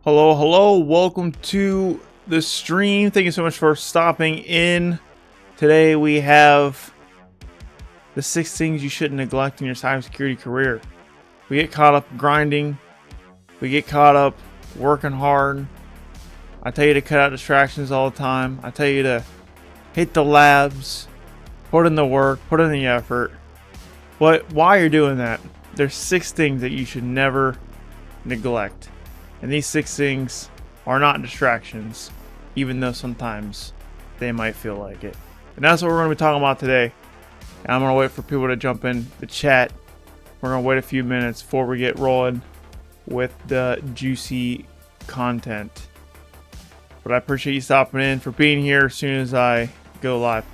Hello, welcome to the stream. Thank you so much for stopping in. Today we have the 6 things you shouldn't neglect in your cybersecurity career. We get caught up grinding, we get caught up working hard. I tell you to cut out distractions all the time. I tell you to hit the labs, put in the work, put in the effort. But while you're doing that, there's 6 things that you should never neglect. And these 6 things are not distractions, even though sometimes they might feel like it. And that's what we're going to be talking about today. And I'm going to wait for people to jump in the chat. We're going to wait a few minutes before we get rolling with the juicy content. But I appreciate you stopping in, for being here as soon as I go live.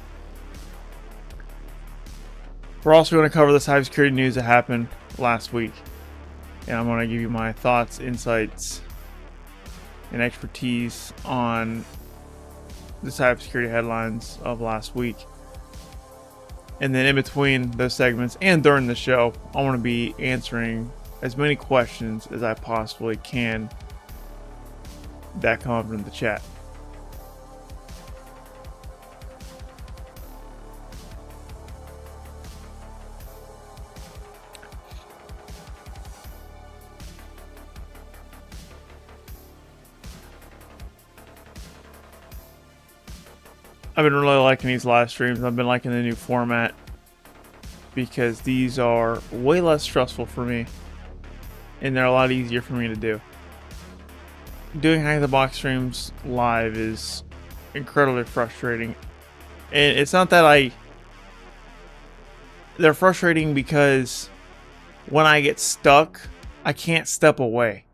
We're also going to cover the cybersecurity news that happened last week. And I'm going to give you my thoughts, insights, and expertise on the cybersecurity headlines of last week. And then in between those segments and during the show, I want to be answering as many questions as I possibly can that come up in the chat. I've been really liking these live streams. I've been liking the new format because these are way less stressful for me and they're a lot easier for me to do. Doing Hack the Box streams live is incredibly frustrating. And it's not that they're frustrating because when I get stuck, I can't step away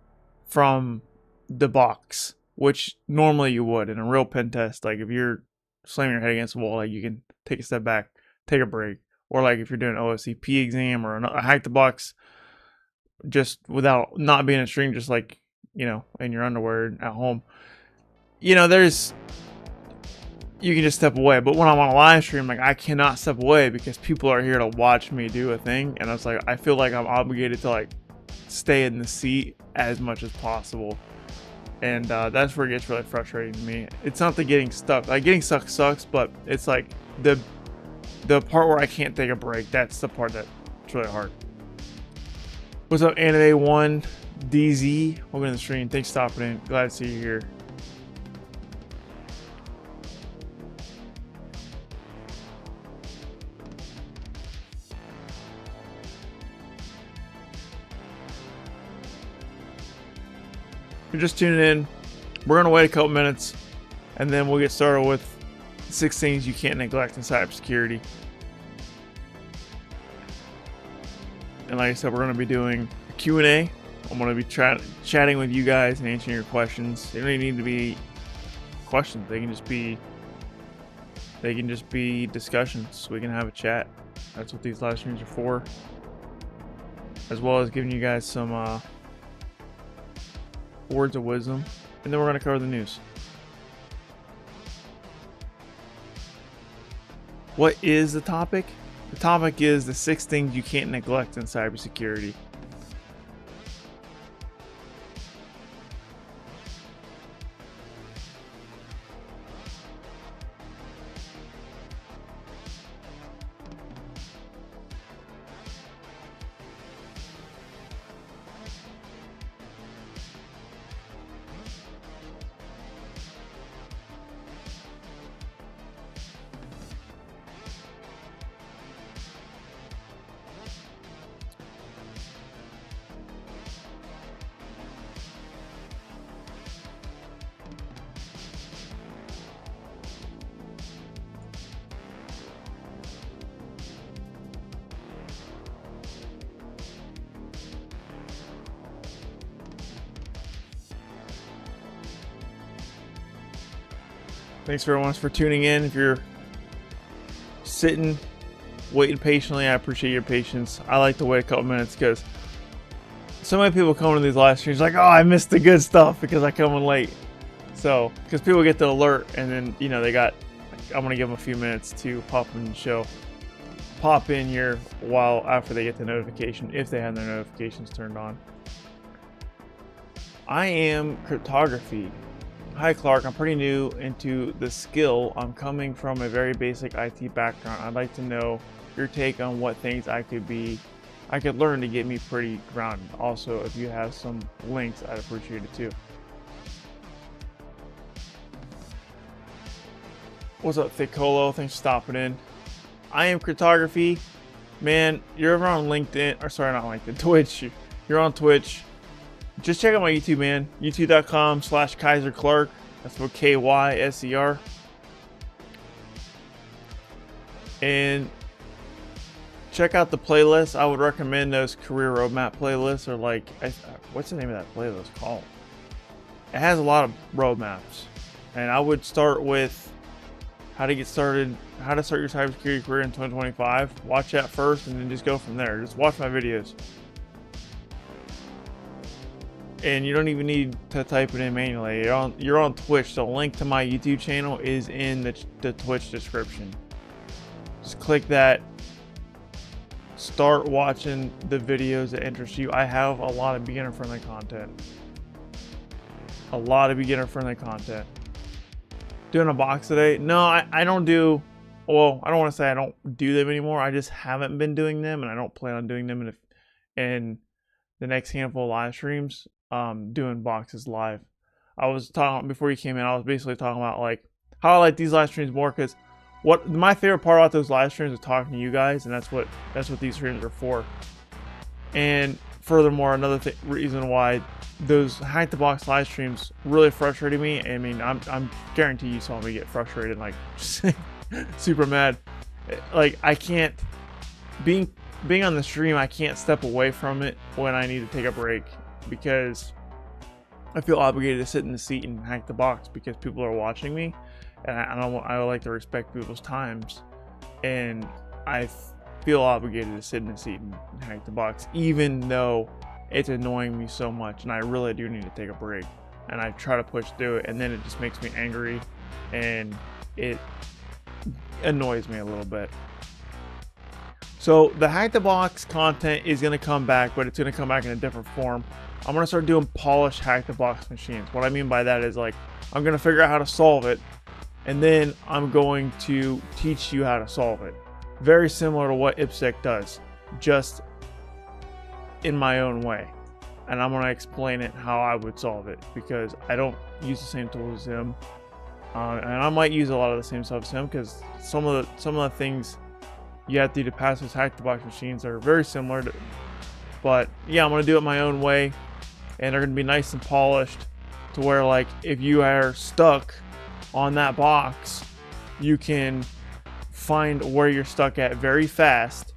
from the box, which normally you would in a real pen test. Like if you're slamming your head against the wall, like you can take a step back, take a break, or like if you're doing an OSCP exam or a hack the box, just without not being a stream, just like, you know, in your underwear at home, you know, you can just step away. But when I'm on a live stream, like I cannot step away because people are here to watch me do a thing, and it's like I feel like I'm obligated to like stay in the seat as much as possible. And that's where it gets really frustrating to me. It's not the getting stuck. Like getting stuck sucks, but it's like the part where I can't take a break. That's the part that's really hard. What's up, Anime1 DZ? Welcome to the stream. Thanks for stopping in. Glad to see you here. You're just tuning in, we're going to wait a couple minutes and then we'll get started with 6 things you can't neglect in cybersecurity. And like I said, we're going to be doing a Q&A. I'm going to be chatting with you guys and answering your questions. They don't even need to be questions. They can just be discussions. We can have a chat. That's what these live streams are for. As well as giving you guys some words of wisdom, and then we're going to cover the news. What is the topic? The topic is the 6 things you can't neglect in cybersecurity. Thanks everyone for tuning in. If you're sitting, waiting patiently, I appreciate your patience. I like to wait a couple minutes because so many people come to these live streams like, oh, I missed the good stuff because I come in late. So, because people get the alert and then, you know, I'm going to give them a few minutes to pop in the show. Pop in here while after they get the notification, if they have their notifications turned on. I am cryptography. Hi Clark, I'm pretty new into the skill. I'm coming from a very basic IT background. I'd like to know your take on what things I could learn to get me pretty grounded. Also, if you have some links, I'd appreciate it too. What's up, Thick Colo? Thanks for stopping in. I am cryptography. Man, you're over on LinkedIn, or sorry, not LinkedIn, Twitch. You're on Twitch. Just check out my YouTube, man. YouTube.com/Kyser Clark. That's what Kyser. And check out the playlist. I would recommend those career roadmap playlists, or like, what's the name of that playlist called? It has a lot of roadmaps. And I would start with how to start your cybersecurity career in 2025. Watch that first and then just go from there. Just watch my videos. And you don't even need to type it in manually. You're on Twitch. The link to my YouTube channel is in the Twitch description. Just click that. Start watching the videos that interest you. I have a lot of beginner-friendly content. Doing a box today? No, I don't do. Well, I don't want to say I don't do them anymore. I just haven't been doing them, and I don't plan on doing them in the next handful of live streams. Doing boxes live. I was talking before you came in. I was basically talking about like how I like these live streams more, because what my favorite part about those live streams is talking to you guys, and that's what these streams are for. And furthermore, another reason why those hack the box live streams really frustrated me. I mean, I'm guarantee you saw me get frustrated, like super mad. Like I can't being on the stream. I can't step away from it when I need to take a break, because I feel obligated to sit in the seat and hack the box because people are watching me, and I like to respect people's times, and I feel obligated to sit in the seat and hack the box, even though it's annoying me so much, and I really do need to take a break. And I try to push through it, and then it just makes me angry, and it annoys me a little bit. So the hack the box content is going to come back, but it's going to come back in a different form. I'm going to start doing polished hack the box machines. What I mean by that is, like, I'm going to figure out how to solve it, and then I'm going to teach you how to solve it. Very similar to what infosec does, just in my own way. And I'm going to explain it how I would solve it, because I don't use the same tools as him. And I might use a lot of the same stuff as him, because some of the things you have to do to pass those hack the box machines are very similar to, but yeah, I'm going to do it my own way, and they're going to be nice and polished to where, like, if you are stuck on that box, you can find where you're stuck at very fast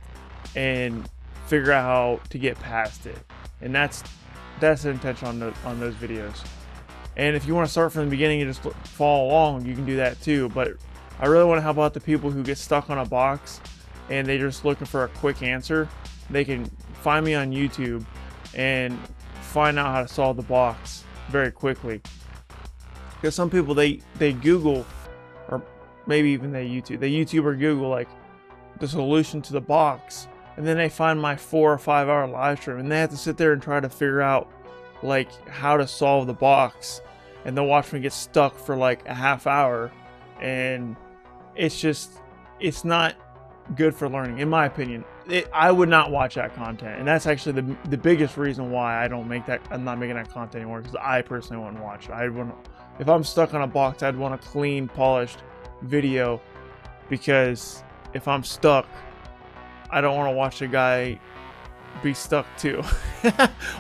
and figure out how to get past it. And that's the intention on those videos. And if you want to start from the beginning and just follow along, you can do that too. But I really want to help out the people who get stuck on a box and they're just looking for a quick answer. They can find me on YouTube and find out how to solve the box very quickly. Because some people, they Google, or maybe even they YouTube or Google like the solution to the box, and then they find my 4 or 5 hour live stream, and they have to sit there and try to figure out like how to solve the box, and they'll watch me get stuck for like a half hour, and it's not good for learning, in my opinion. I would not watch that content, and that's actually the biggest reason why I'm not making that content anymore, because I personally wouldn't watch it. If I'm stuck on a box, I'd want a clean, polished video, because if I'm stuck, I don't want to watch a guy be stuck too.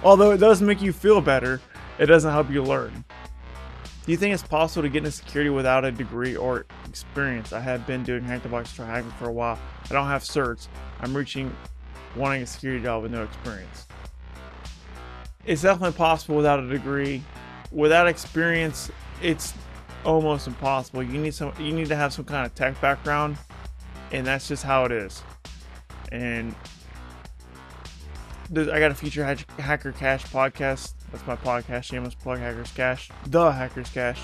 Although it does make you feel better, it doesn't help you learn. Do you think it's possible to get into security without a degree or experience? I have been doing hack the box try hacking for a while. I don't have certs. I'm wanting a security job with no experience. It's definitely possible without a degree. Without experience, it's almost impossible. You need to have some kind of tech background, and that's just how it is. And I got a Future Hacker Cash podcast. That's my podcast. Shameless plug. Hackers Cash, the Hackers Cash,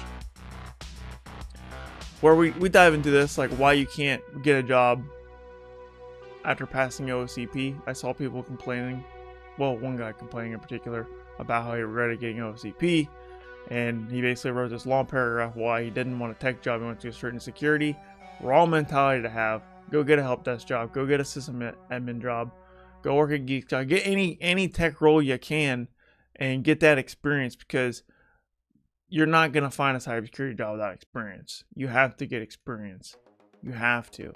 where we dive into this, like why you can't get a job after passing OSCP. I saw people complaining well, one guy complaining in particular about how he regretted getting OCP, and he basically wrote this long paragraph why he didn't want a tech job, he wanted to go straight into security. Raw mentality to have. Go get a help desk job, go get a system admin job, go work at Geek Job, get any tech role you can, and get that experience, because you're not going to find a cybersecurity job without experience. You have to get experience. You have to.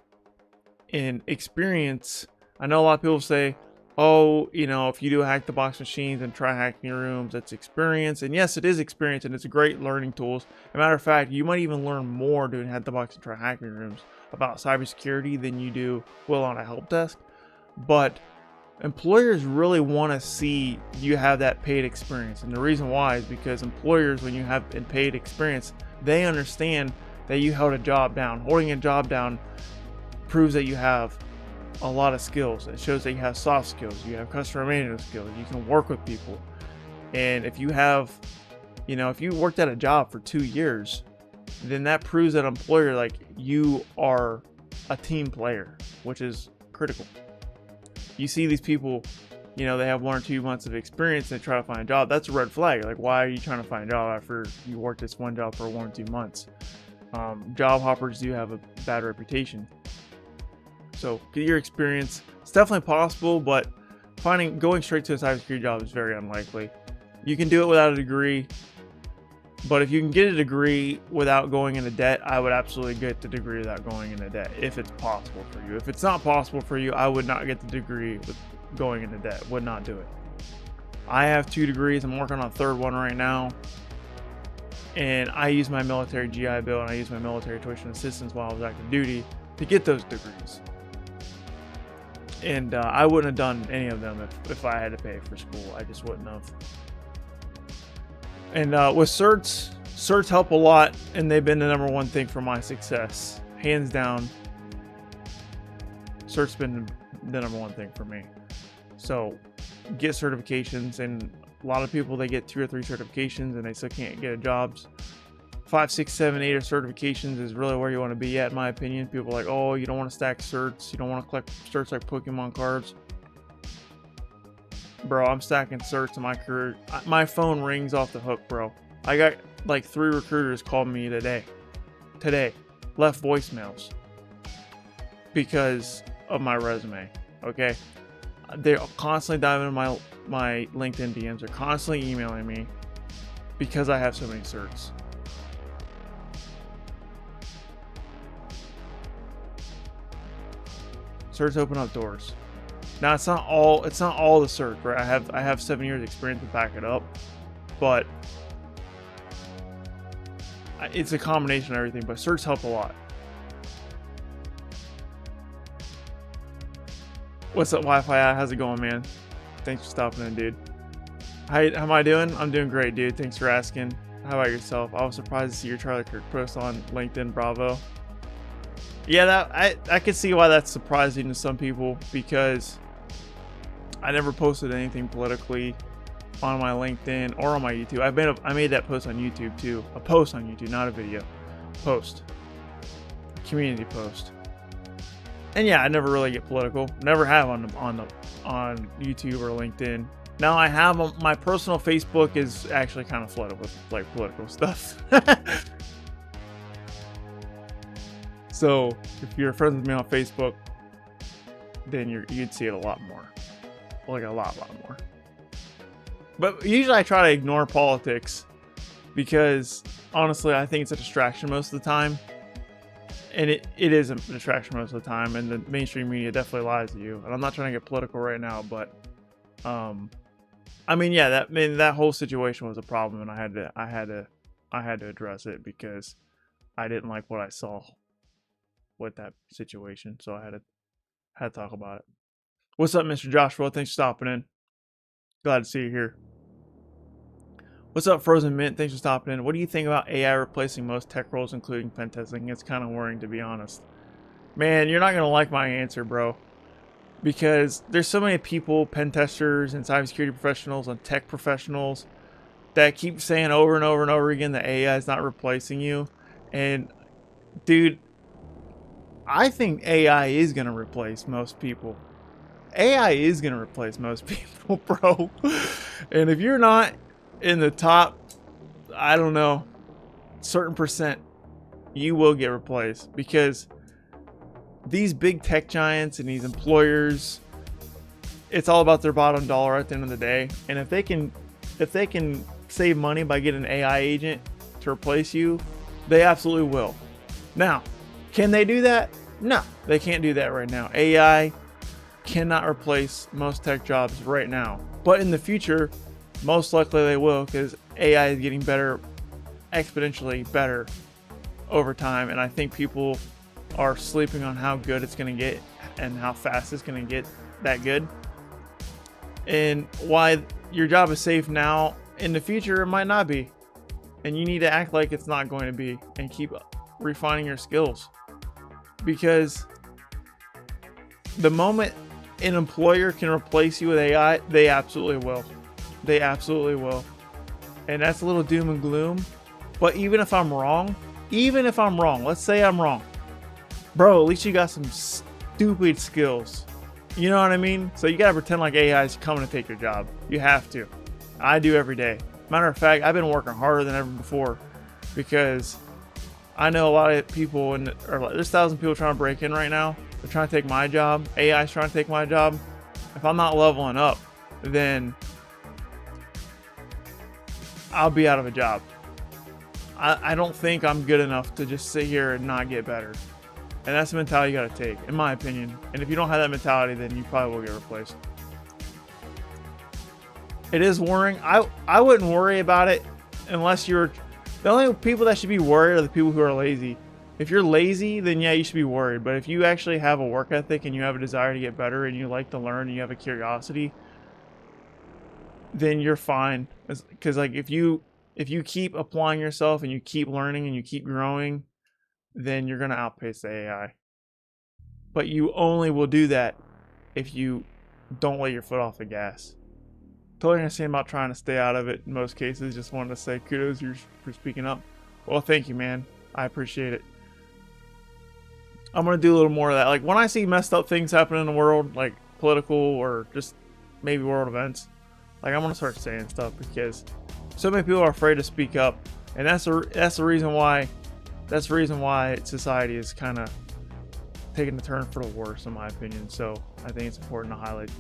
And experience, I know a lot of people say, oh, you know, if you do hack the box machines and try hacking your rooms, that's experience. And yes, it is experience, and it's a great learning tools. As a matter of fact, you might even learn more doing hack the box and try hacking rooms about cybersecurity than you will on a help desk. But employers really want to see you have that paid experience. And the reason why is because employers, when you have paid experience, they understand that you held a job down. Holding a job down proves that you have a lot of skills. It shows that you have soft skills, you have customer management skills, you can work with people. And if you have, you know, if you worked at a job for 2 years, then that proves that employer, like, you are a team player, which is critical. You see these people, you know, they have 1 or 2 months of experience, they try to find a job. That's a red flag. Like, why are you trying to find a job after you worked this one job for 1 or 2 months? Job hoppers do have a bad reputation. So get your experience. It's definitely possible, but going straight to a cybersecurity job is very unlikely. You can do it without a degree, but if you can get a degree without going into debt, I would absolutely get the degree without going into debt, if it's possible for you. If it's not possible for you, I would not get the degree with going into debt. Would not do it. I have 2 degrees. I'm working on a 3rd one right now. And I use my military GI Bill and I use my military tuition assistance while I was active duty to get those degrees. And I wouldn't have done any of them if I had to pay for school. I just wouldn't have. And with certs help a lot, and they've been the #1 thing for my success. Hands down, certs been the #1 thing for me. So get certifications, and a lot of people, they get 2 or 3 certifications and they still can't get jobs. 5, 6, 7, 8 certifications is really where you want to be at, in my opinion. People are like, oh, you don't want to stack certs, you don't want to collect certs like Pokemon cards. Bro, I'm stacking certs in my career. My phone rings off the hook, bro. I got like 3 recruiters called me today, left voicemails because of my resume. Okay, they're constantly diving in my LinkedIn DMs. They're constantly emailing me because I have so many certs. Certs open up doors. Now it's not all the certs, right? I have 7 years experience to back it up, but it's a combination of everything. But certs help a lot. What's up, Wi-Fi? How's it going, man? Thanks for stopping in, dude. How am I doing? I'm doing great, dude. Thanks for asking. How about yourself? I was surprised to see your Charlie Kirk post on LinkedIn. Bravo. Yeah, I could see why that's surprising to some people, because I never posted anything politically on my LinkedIn or on my YouTube. I made that post on YouTube too. A post on YouTube, not a video. Post. Community post. And yeah, I never really get political. Never have on YouTube or LinkedIn. Now I have my personal Facebook is actually kind of flooded with like political stuff. So if you're friends with me on Facebook, then you'd see it a lot more, like a lot more. But usually I try to ignore politics because honestly, I think it's a distraction most of the time. And it is a distraction most of the time, and the mainstream media definitely lies to you. And I'm not trying to get political right now, but I mean, yeah, that whole situation was a problem, and I had to address it because I didn't like what I saw with that situation, so I had to talk about it. What's up, Mr. Joshua? Thanks for stopping in. Glad to see you here. What's up, Frozen Mint? Thanks for stopping in. What do you think about AI replacing most tech roles, including pen testing? It's kind of worrying, to be honest. Man, you're not gonna like my answer, bro, because there's so many people, pen testers and cybersecurity professionals and tech professionals, that keep saying over and over and over again that AI is not replacing you. And dude, I think AI is going to replace most people. AI is going to replace most people, bro. And if you're not in the top, I don't know, certain percent, you will get replaced, because these big tech giants and these employers, it's all about their bottom dollar at the end of the day. And if they can save money by getting an AI agent to replace you, they absolutely will. Now, can they do that? No, they can't do that right now. AI cannot replace most tech jobs right now, but in the future, most likely they will, because AI is getting better, exponentially better over time. And I think people are sleeping on how good it's going to get and how fast it's going to get that good. And why your job is safe now, in the future it might not be. And you need to act like it's not going to be, and keep refining your skills. Because the moment an employer can replace you with AI, they absolutely will. They absolutely will. And that's a little doom and gloom. But even if I'm wrong, let's say I'm wrong, bro, at least you got some stupid skills. You know what I mean? So you gotta pretend like AI is coming to take your job. You have to. I do every day. Matter of fact, I've been working harder than ever before, because I know a lot of people, and there's 1,000 people trying to break in right now. They're trying to take my job. AI is trying to take my job. If I'm not leveling up, then I'll be out of a job. I don't think I'm good enough to just sit here and not get better. And that's the mentality you got to take, in my opinion. And if you don't have that mentality, then you probably will get replaced. It is worrying. I wouldn't worry about it unless you're... The only people that should be worried are the people who are lazy. If you're lazy, then yeah, you should be worried. But if you actually have a work ethic and you have a desire to get better and you like to learn and you have a curiosity, then you're fine. Because like if you keep applying yourself and you keep learning and you keep growing, then you're going to outpace the AI. But you only will do that if you don't let your foot off the gas. Totally understand about trying to stay out of it in most cases. Just wanted to say kudos for speaking up. Well, thank you, man. I appreciate it. I'm going to do a little more of that. Like when I see messed up things happening in the world, like political or just maybe world events, like I'm going to start saying stuff, because so many people are afraid to speak up. And that's the reason why society is kind of taking a turn for the worse, in my opinion. So I think it's important to highlight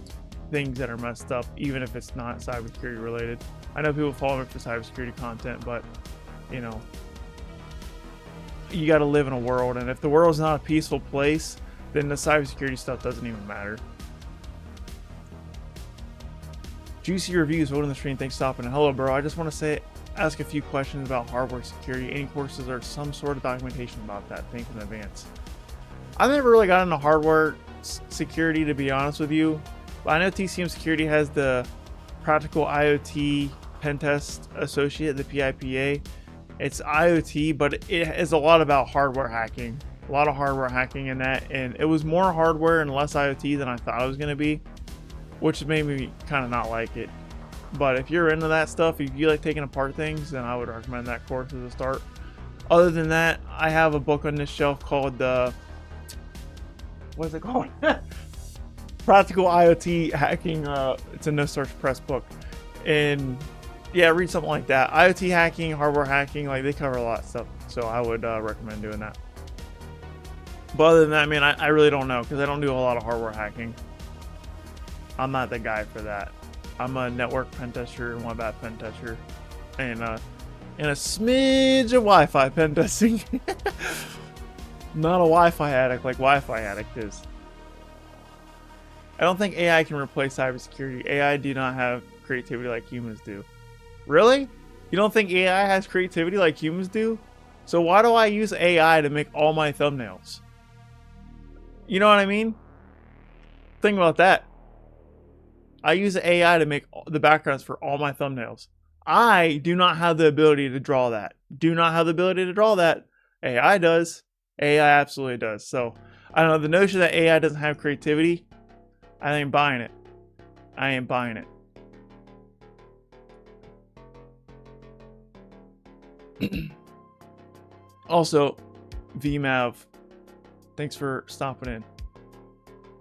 things that are messed up, even if it's not cybersecurity related. I know people follow me for cybersecurity content, but you know, you got to live in a world, and if the world's not a peaceful place, then the cybersecurity stuff doesn't even matter. Juicy reviews, voting the stream. Thanks for stopping. Hello, bro. I just want to ask a few questions about hardware security. Any courses or some sort of documentation about that? Thanks in advance. I've never really gotten into hardware security, to be honest with you. But I know TCM Security has the Practical IoT Pentest Associate, the PIPA. It's IoT, but it is a lot about hardware hacking. A lot of hardware hacking in that, and it was more hardware and less IoT than I thought it was going to be, which made me kind of not like it. But if you're into that stuff, if you like taking apart things, then I would recommend that course as a start. Other than that, I have a book on this shelf called what's it called? Practical IoT Hacking. It's a No Search Press book, and yeah, read something like that. IoT hacking, hardware hacking, like they cover a lot of stuff. So I would recommend doing that. But other than that, I mean, I really don't know, because I don't do a lot of hardware hacking. I'm not the guy for that. I'm a network pen tester and web app pen tester, and a smidge of Wi-Fi pen testing. Not a Wi-Fi addict like Wi-Fi addict is. I don't think AI can replace cybersecurity. AI do not have creativity like humans do. Really? You don't think AI has creativity like humans do? So why do I use AI to make all my thumbnails? You know what I mean? Think about that. I use AI to make the backgrounds for all my thumbnails. I do not have the ability to draw that. Do not have the ability to draw that. AI does. AI absolutely does. So, I don't know. The notion that AI doesn't have creativity, I ain't buying it. I ain't buying it. Also, VMAV, thanks for stopping in.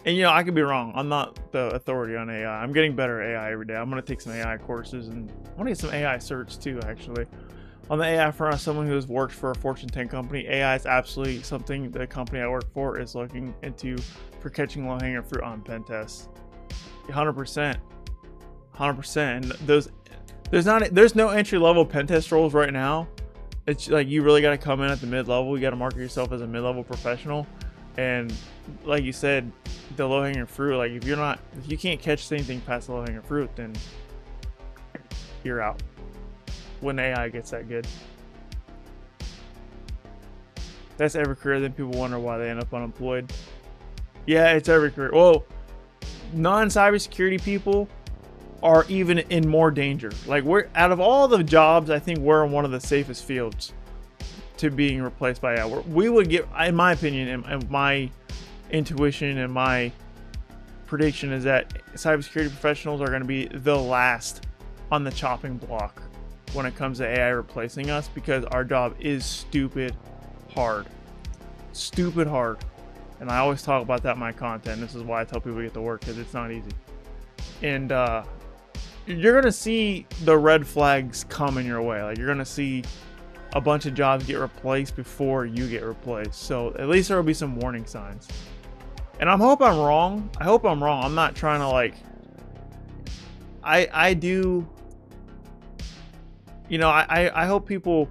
And you know, I could be wrong. I'm not the authority on AI. I'm getting better at AI every day. I'm gonna take some AI courses, and I want to get some AI certs too, actually. On the AI front, as someone who has worked for a Fortune 10 company, AI is absolutely something the company I work for is looking into for catching low-hanging fruit on pen tests. 100%. 100%. And there's no entry-level pen test roles right now. It's like you really got to come in at the mid-level. You got to market yourself as a mid-level professional. And like you said, the low-hanging fruit, like if you can't catch anything past the low-hanging fruit, then you're out when AI gets that good. That's every career. Then people wonder why they end up unemployed. Yeah, it's every career. Well, non-cybersecurity people are even in more danger. Like, we're out of all the jobs, I think we're in one of the safest fields to being replaced by AI. We would get, in my opinion, and my intuition and my prediction is that cybersecurity professionals are going to be the last on the chopping block when it comes to AI replacing us, because our job is stupid hard. Stupid hard. And I always talk about that in my content. This is why I tell people to get to work, because it's not easy. And you're going to see the red flags coming your way. Like, you're going to see a bunch of jobs get replaced before you get replaced. So at least there will be some warning signs. And I hope I'm wrong. I hope I'm wrong. I'm not trying to, like, I do, you know, I hope people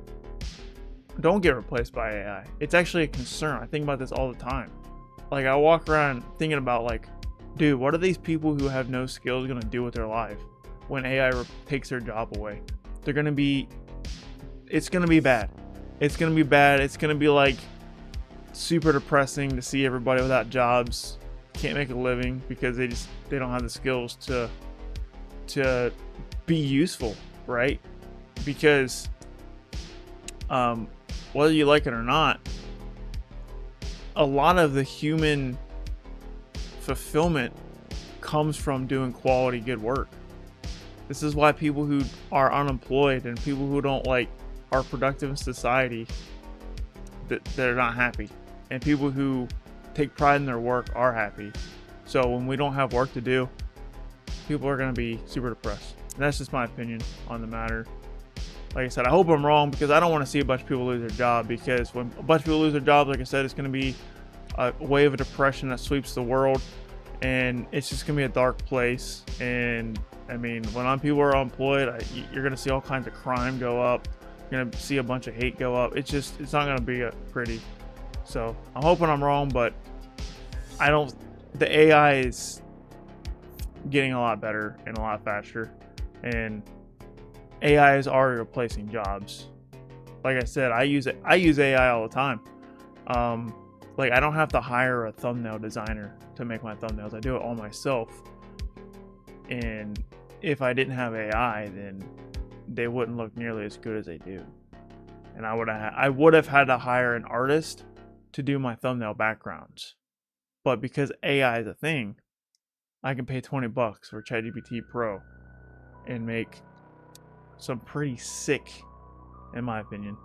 don't get replaced by AI. It's actually a concern. I think about this all the time. Like, I walk around thinking about, like, dude, what are these people who have no skills going to do with their life when AI takes their job away? They're going to be, it's going to be bad. It's going to be bad. It's going to be, like, super depressing to see everybody without jobs, can't make a living because they don't have the skills to be useful, right? Because whether you like it or not, a lot of the human fulfillment comes from doing quality good work. This is why people who are unemployed and people who don't, like, are productive in society, that they're not happy, and people who take pride in their work are happy. So when we don't have work to do, people are going to be super depressed. And that's just my opinion on the matter. Like I said, I hope I'm wrong, because I don't want to see a bunch of people lose their job, because when a bunch of people lose their jobs, like I said, it's going to be a wave of depression that sweeps the world, and it's just going to be a dark place. And I mean, when people are unemployed, you're going to see all kinds of crime go up. You're going to see a bunch of hate go up. It's not going to be pretty. So I'm hoping I'm wrong, but the AI is getting a lot better and a lot faster, and AI is already replacing jobs. Like I said, I use AI all the time. Like, I don't have to hire a thumbnail designer to make my thumbnails. I do it all myself. And if I didn't have AI, then they wouldn't look nearly as good as they do. And I would have had to hire an artist to do my thumbnail backgrounds. But because AI is a thing, I can pay $20 for ChatGPT Pro and make some pretty sick, in my opinion,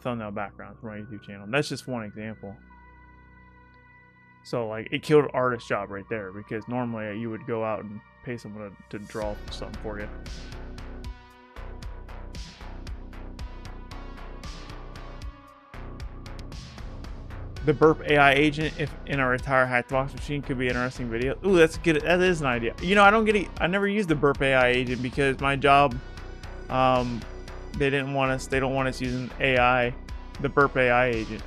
thumbnail backgrounds for my YouTube channel. And that's just one example. So, like, it killed an artist job right there, because normally you would go out and pay someone to draw something for you. The burp AI agent, if in a retire hacked box machine, could be an interesting video. Ooh, that's good. That is an idea. You know, I never used the burp AI agent because my job, they don't want us using AI, the burp AI agent,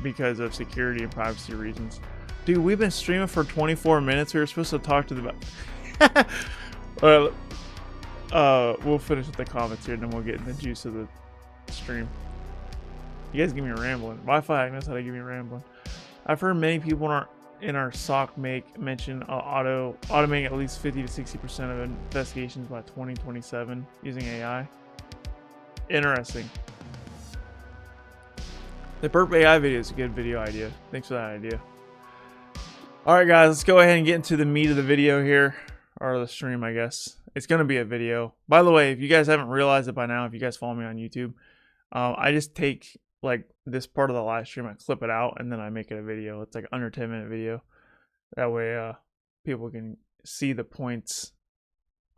because of security and privacy reasons. Dude, we've been streaming for 24 minutes. We were supposed to talk to the we'll finish with the comments here, and then we'll get in the juice of the stream. You guys give me rambling. Wi-Fi knows how to give me rambling. I've heard many people in our SOC mention automating at least 50 to 60% of investigations by 2027 using AI. Interesting. The burp AI video is a good video idea. Thanks for that idea. All right, guys, let's go ahead and get into the meat of the video here, or the stream, I guess. It's going to be a video. By the way, if you guys haven't realized it by now, if you guys follow me on YouTube, I just take, like, this part of the live stream, I clip it out, and then I make it a video. It's like an under 10-minute video. That way, people can see the points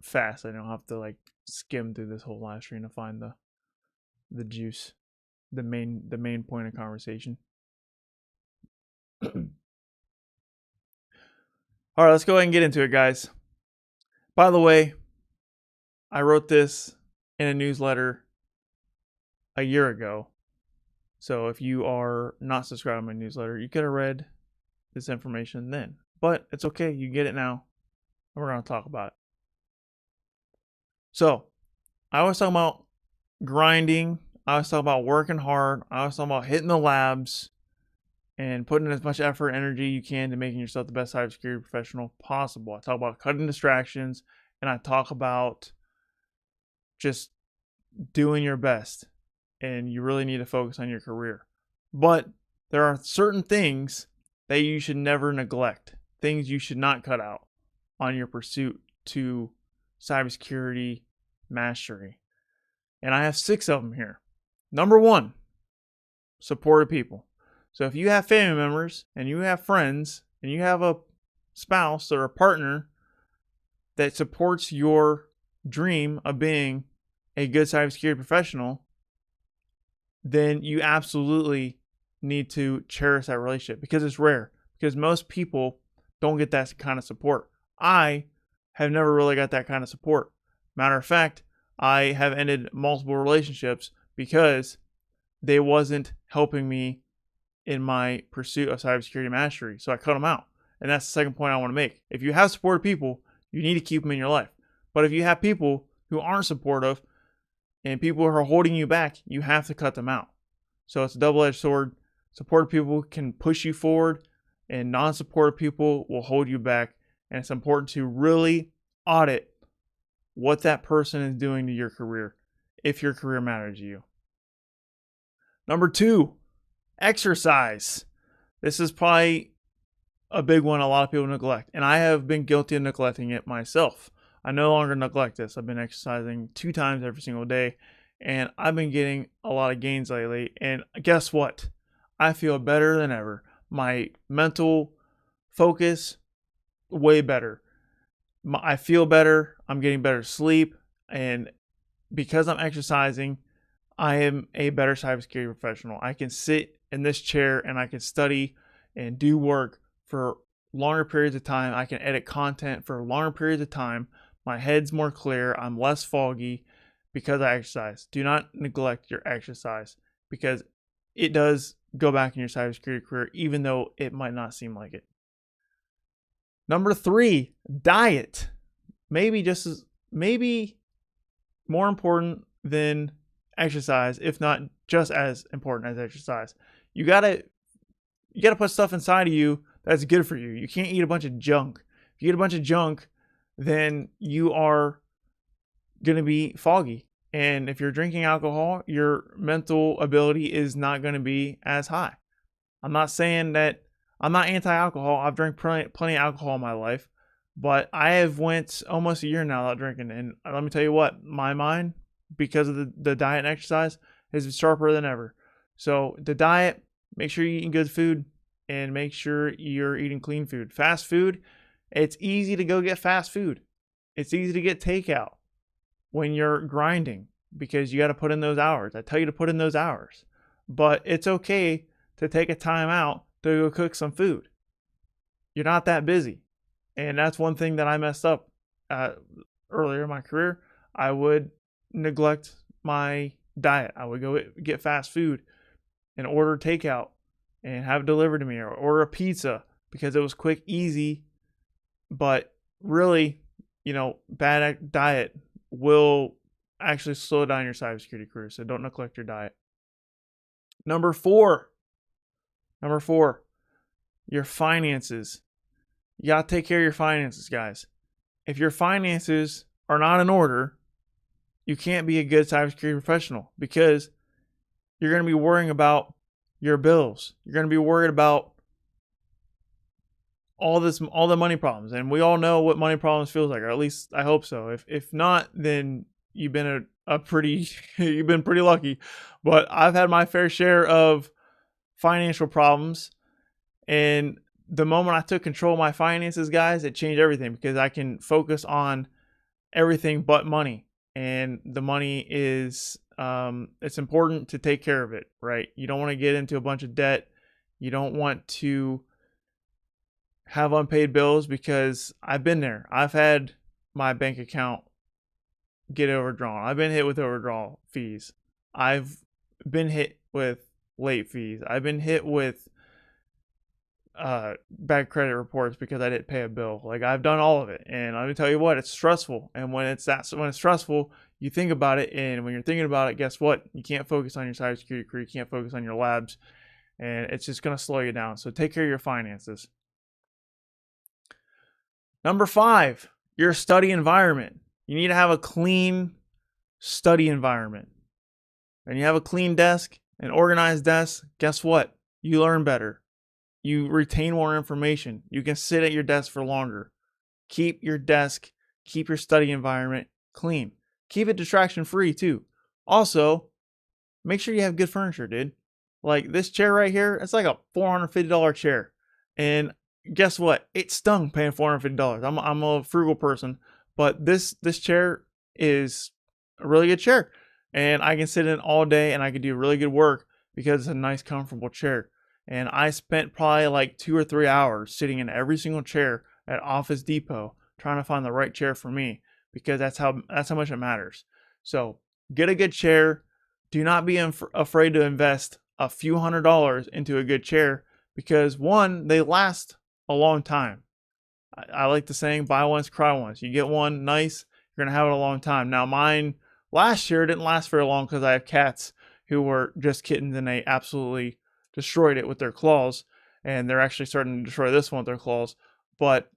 fast. I don't have to like skim through this whole live stream to find the juice, the main point of conversation. All right, let's go ahead and get into it, guys. By the way, I wrote this in a newsletter a year ago. So if you are not subscribed to my newsletter, you could have read this information then. But it's okay, you get it now. And we're going to talk about it. So, I always talk about grinding. I always talk about working hard. I always talk about hitting the labs and putting as much effort and energy you can to making yourself the best cybersecurity professional possible. I talk about cutting distractions, and I talk about just doing your best. And you really need to focus on your career. But there are certain things that you should never neglect, things you should not cut out on your pursuit to cybersecurity mastery. And I have 6 of them here. Number 1, supportive people. So if you have family members and you have friends and you have a spouse or a partner that supports your dream of being a good cybersecurity professional, then you absolutely need to cherish that relationship, because it's rare, because most people don't get that kind of support. I have never really got that kind of support. Matter of fact, I have ended multiple relationships because they wasn't helping me in my pursuit of cybersecurity mastery. So I cut them out. And that's the second point I want to make. If you have supportive people, you need to keep them in your life. But if you have people who aren't supportive and people who are holding you back, you have to cut them out. So it's a double-edged sword. Supportive people can push you forward, and non-supportive people will hold you back. And it's important to really audit what that person is doing to your career, if your career matters to you. Number 2, exercise. This is probably a big one a lot of people neglect, and I have been guilty of neglecting it myself. I no longer neglect this. I've been exercising 2 times every single day, and I've been getting a lot of gains lately. And guess what? I feel better than ever. My mental focus, way better. I feel better. I'm getting better sleep. And because I'm exercising, I am a better cybersecurity professional. I can sit in this chair and I can study and do work for longer periods of time. I can edit content for longer periods of time. My head's more clear. I'm less foggy because I exercise. Do not neglect your exercise, because it does go back in your cybersecurity career, even though it might not seem like it. Number 3, diet. Maybe more important than exercise, if not just as important as exercise. You gotta put stuff inside of you that's good for you. You can't eat a bunch of junk. If you eat a bunch of junk, then you are going to be foggy. And if you're drinking alcohol, your mental ability is not going to be as high. I'm not saying that I'm not anti-alcohol. I've drank plenty of alcohol in my life, but I have went almost a year now without drinking. And let me tell you what, my mind, because of the diet and exercise, is sharper than ever. So the diet, make sure you're eating good food and make sure you're eating clean food. Fast food, it's easy to go get fast food. It's easy to get takeout when you're grinding, because you got to put in those hours. I tell you to put in those hours. But it's okay to take a time out to go cook some food. You're not that busy. And that's one thing that I messed up earlier in my career. I would neglect my diet. I would go get fast food and order takeout and have it delivered to me, or order a pizza because it was quick, easy. But really, bad diet will actually slow down your cybersecurity career. So don't neglect your diet. Number 4, your finances. You got to take care of your finances, guys. If your finances are not in order, you can't be a good cybersecurity professional, because you're going to be worrying about your bills. You're going to be worried about all the money problems. And we all know what money problems feels like, or at least I hope so. If not, then you've been you've been pretty lucky. But I've had my fair share of financial problems, and the moment I took control of my finances, guys, it changed everything because I can focus on everything but money. And the money is, it's important to take care of it, right? You don't want to get into a bunch of debt. You don't want to have unpaid bills, because I've been there. I've had my bank account get overdrawn. I've been hit with overdraw fees. I've been hit with late fees. I've been hit with bad credit reports because I didn't pay a bill. Like, I've done all of it, and let me tell you what, it's stressful. And when it's stressful, you think about it, and when you're thinking about it, guess what? You can't focus on your cybersecurity career. You can't focus on your labs, and it's just going to slow you down. So take care of your finances. Number 5, your study environment. You need to have a clean study environment. And you have a clean desk, an organized desk, guess what? You learn better. You retain more information. You can sit at your desk for longer. Keep your desk, keep your study environment clean. Keep it distraction free too. Also, make sure you have good furniture, dude. Like this chair right here, it's like a $450 chair. And guess what? It stung paying $450. I'm a frugal person, but this chair is a really good chair. And I can sit in all day and I can do really good work because it's a nice, comfortable chair. And I spent probably like 2 or 3 hours sitting in every single chair at Office Depot trying to find the right chair for me, because that's how much it matters. So get a good chair. Do not be afraid to invest a few $100s into a good chair, because one, they last a long time. I like the saying, buy once, cry once. You get one nice, you're going to have it a long time. Now mine last year didn't last very long because I have cats who were just kittens and they absolutely destroyed it with their claws, and they're actually starting to destroy this one with their claws. But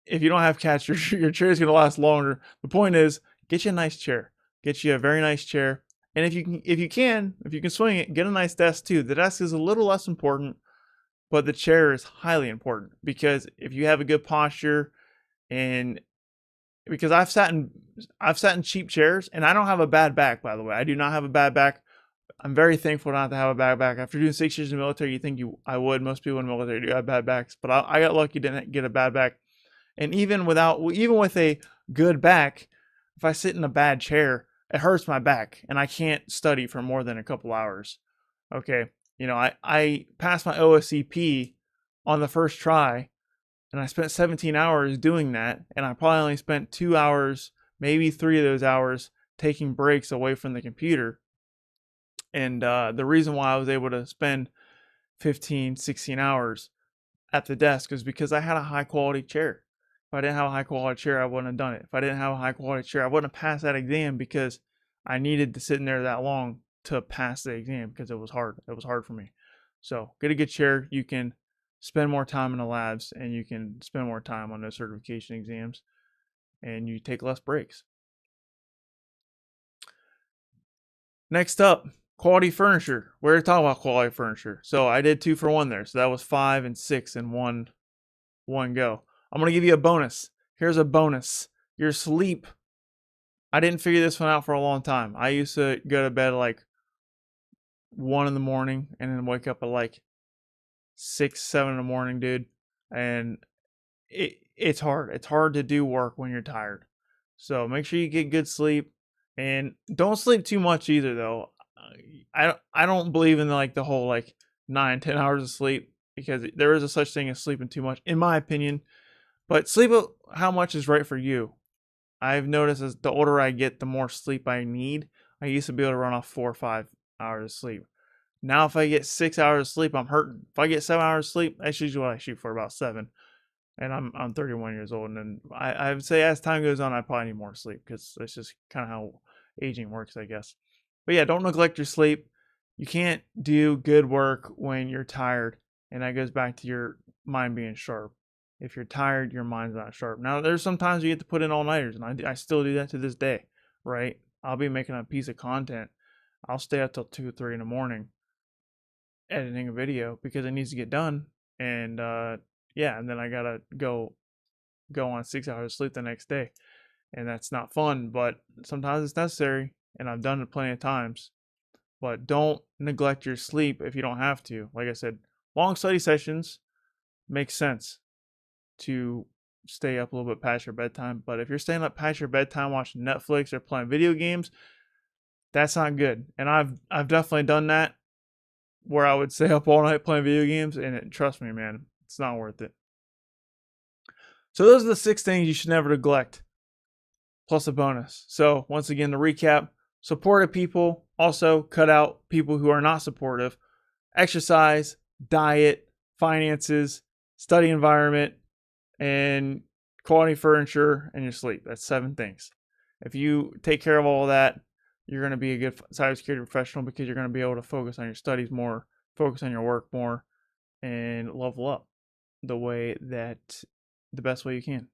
if you don't have cats, your chair is going to last longer. The point is, get you a nice chair. Get you a very nice chair. And if you can swing it, get a nice desk too. The desk is a little less important, but the chair is highly important, because if you have a good posture, and because I've sat in cheap chairs, and I don't have a bad back, by the way. I do not have a bad back. I'm very thankful not to have a bad back. After doing 6 years in the military, you think I would. Most people in the military do have bad backs, but I got lucky, didn't get a bad back. And even with a good back, if I sit in a bad chair, it hurts my back, and I can't study for more than a couple hours. Okay, I passed my OSCP on the first try, and I spent 17 hours doing that, and I probably only spent 2 hours, maybe 3 of those hours, taking breaks away from the computer. And the reason why I was able to spend 15, 16 hours at the desk is because I had a high quality chair. If I didn't have a high quality chair, I wouldn't have done it. If I didn't have a high quality chair, I wouldn't have passed that exam, because I needed to sit in there that long to pass the exam, because it was hard. It was hard for me. So get a good chair. You can spend more time in the labs, and you can spend more time on those certification exams, and you take less breaks. Next up, quality furniture. We're talking about quality furniture. So I did 2 for 1 there. So that was 5 and 6 in one go. I'm going to give you a bonus. Here's a bonus. Your sleep. I didn't figure this one out for a long time. I used to go to bed at like 1 in the morning and then wake up at like 6, 7 in the morning, dude. And it's hard. It's hard to do work when you're tired. So make sure you get good sleep, and don't sleep too much either, though. I don't believe in like the whole like 9, 10 hours of sleep, because there is a such thing as sleeping too much, in my opinion. But sleep how much is right for you. I've noticed as the older I get, the more sleep I need. I used to be able to run off 4 or 5 hours of sleep. Now if I get 6 hours of sleep, I'm hurting. If I get 7 hours of sleep, that's usually what I shoot for, about 7. And I'm 31 years old, and then I would say as time goes on, I probably need more sleep, because that's just kind of how aging works, I guess. But yeah, don't neglect your sleep. You can't do good work when you're tired, and that goes back to your mind being sharp. If you're tired, your mind's not sharp. Now, there's sometimes you get to put in all-nighters, and I still do that to this day, right? I'll be making a piece of content. I'll stay up till 2 or 3 in the morning editing a video because it needs to get done. And yeah, and then I gotta go on 6 hours of sleep the next day. And that's not fun, but sometimes it's necessary, and I've done it plenty of times. But don't neglect your sleep if you don't have to. Like I said, long study sessions makes sense to stay up a little bit past your bedtime. But if you're staying up past your bedtime watching Netflix or playing video games, that's not good. And I've definitely done that, where I would stay up all night playing video games, and trust me, man, it's not worth it. So those are the 6 things you should never neglect, plus a bonus. So once again, to recap: supportive people, also cut out people who are not supportive. Exercise, diet, finances, study environment, and quality furniture, and your sleep. That's 7 things. If you take care of all of that, you're going to be a good cybersecurity professional, because you're going to be able to focus on your studies more, focus on your work more, and level up the best way you can.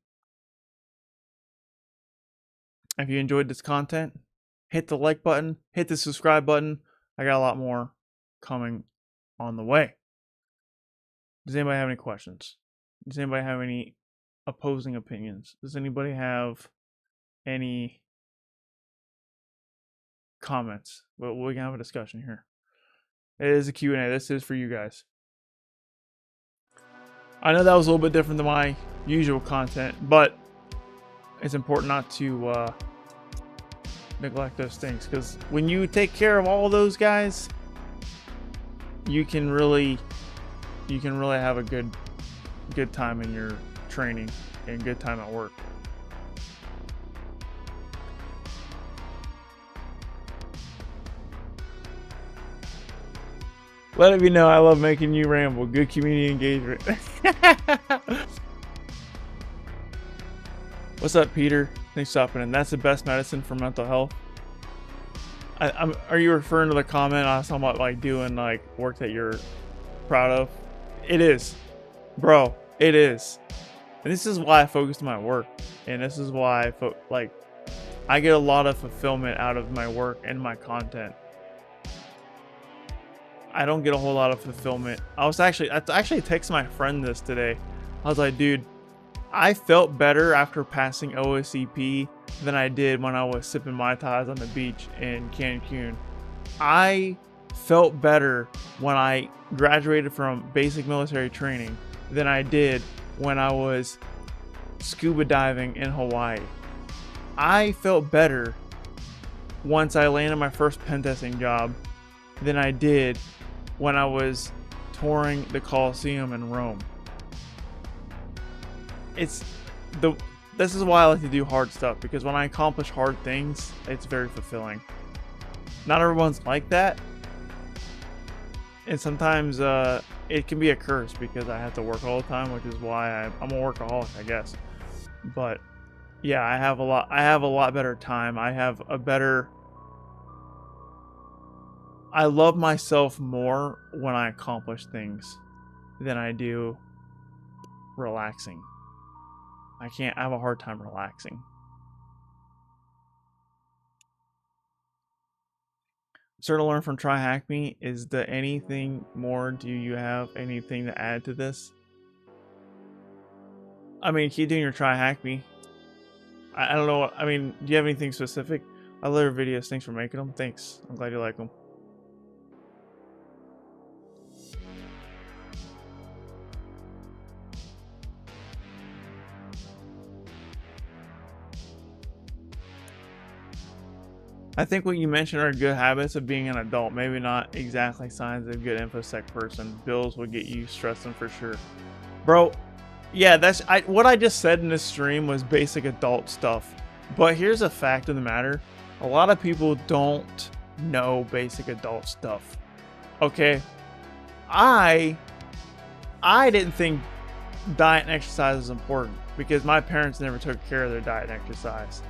If you enjoyed this content, hit the like button, hit the subscribe button. I got a lot more coming on the way. Does anybody have any questions? Does anybody have any opposing opinions? Does anybody have any comments? Well, we can have a discussion here. It is a Q&A. This is for you guys. I know that was a little bit different than my usual content, but it's important not to neglect those things, because when you take care of all those guys, you can really have a good time in your training and good time at work. Let me know. I love making you ramble. Good community engagement. What's up, Peter? Thanks for stopping in. That's the best medicine for mental health. Are you referring to the comment I was talking about, like doing like work that you're proud of? It is, bro. It is. And this is why I focus on my work, and this is why I get a lot of fulfillment out of my work and my content. I don't get a whole lot of fulfillment. I actually texted my friend this today. I was like, dude, I felt better after passing OSCP than I did when I was sipping Mai Tais on the beach in Cancun. I felt better when I graduated from basic military training than I did when I was scuba diving in Hawaii. I felt better once I landed my first pentesting job than I did when I was touring the Colosseum in Rome. This is why I like to do hard stuff, because when I accomplish hard things, it's very fulfilling. Not everyone's like that, and sometimes it can be a curse, because I have to work all the time, which is why I'm a workaholic, I guess. But yeah, I have a lot better time. I love myself more when I accomplish things than I do relaxing. I have a hard time relaxing. Sir, to learn from Try Hack Me, is there anything more? Do you have anything to add to this? I mean, keep doing your Try Hack Me. I don't know. I mean, do you have anything specific? I love your videos. Thanks for making them. Thanks. I'm glad you like them. I think what you mentioned are good habits of being an adult. Maybe not exactly signs of a good infosec person. Bills will get you stressing for sure. Bro, yeah, what I just said in this stream was basic adult stuff. But here's a fact of the matter. A lot of people don't know basic adult stuff. Okay? I didn't think diet and exercise was important, because my parents never took care of their diet and exercise.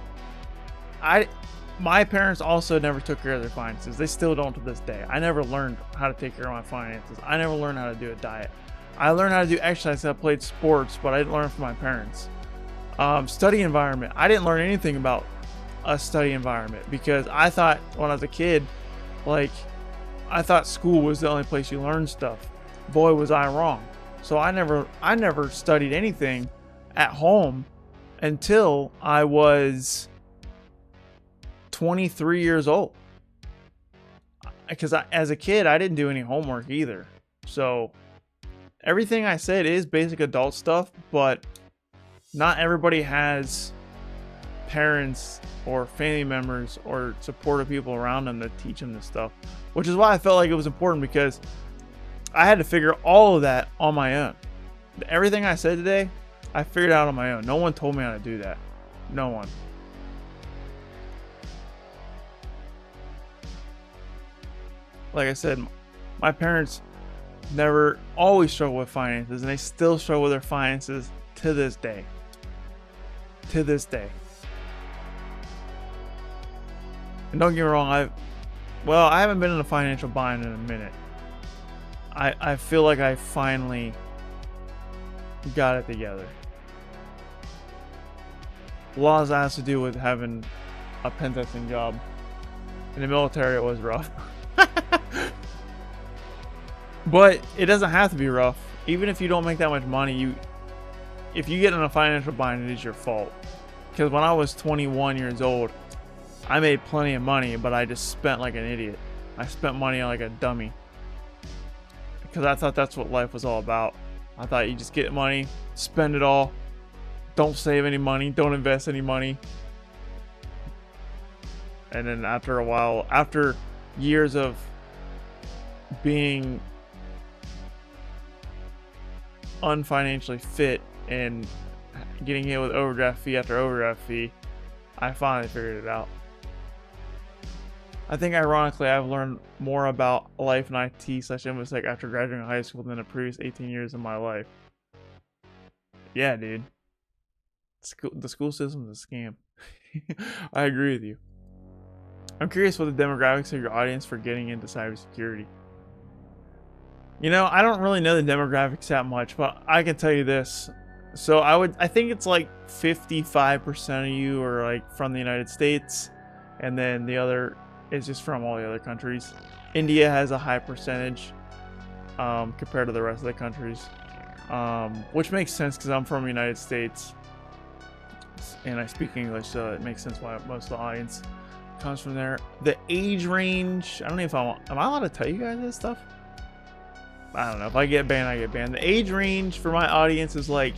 My parents also never took care of their finances. They still don't to this day. I never learned how to take care of my finances. I never learned how to do a diet. I learned how to do exercise. I played sports, but I didn't learn from my parents. Study environment. I didn't learn anything about a study environment, because I thought when I was a kid, I thought school was the only place you learned stuff. Boy, was I wrong. So I never studied anything at home until I was 23 years old, because as a kid I didn't do any homework either. So everything I said is basic adult stuff, but not everybody has parents or family members or supportive people around them that teach them this stuff, which is why I felt like it was important, because I had to figure all of that on my own. Everything I said today, I figured out on my own. No one told me how to do that. No one. Like I said, my parents never always struggle with finances, and they still struggle with their finances to this day. To this day. And don't get me wrong, I haven't been in a financial bind in a minute. I feel like I finally got it together. A lot of that has to do with having a pentesting job. In the military, it was rough. But it doesn't have to be rough. Even if you don't make that much money, if you get in a financial bind, it is your fault. Because when I was 21 years old, I made plenty of money, but I just spent like an idiot. I spent money like a dummy. Because I thought that's what life was all about. I thought you just get money, spend it all, don't save any money, don't invest any money. And then after a while, after years of being unfinancially fit and getting hit with overdraft fee after overdraft fee, I finally figured it out. I think ironically I've learned more about life in IT/infosec after graduating high school than the previous 18 years of my life. Yeah, dude. The school system is a scam. I agree with you. I'm curious what the demographics of your audience for getting into cybersecurity. You know, I don't really know the demographics that much, but I can tell you this. So I think it's like 55% of you are like from the United States, and then the other is just from all the other countries. India has a high percentage compared to the rest of the countries, which makes sense because I'm from the United States and I speak English, so it makes sense why most of the audience comes from there. The age range, I don't know if am I allowed to tell you guys this stuff? I don't know. If I get banned, I get banned. The age range for my audience is like,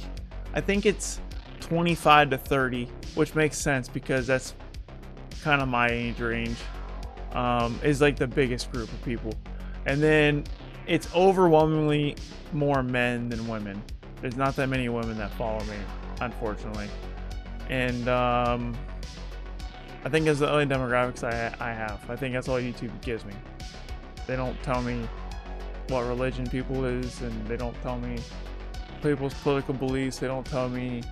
I think it's 25 to 30, which makes sense because that's kind of my age range. Is like the biggest group of people. And then it's overwhelmingly more men than women. There's not that many women that follow me, unfortunately. And I think that's the only demographics I have. I think that's all YouTube gives me. They don't tell me what religion people is, and they don't tell me people's political beliefs. They don't tell me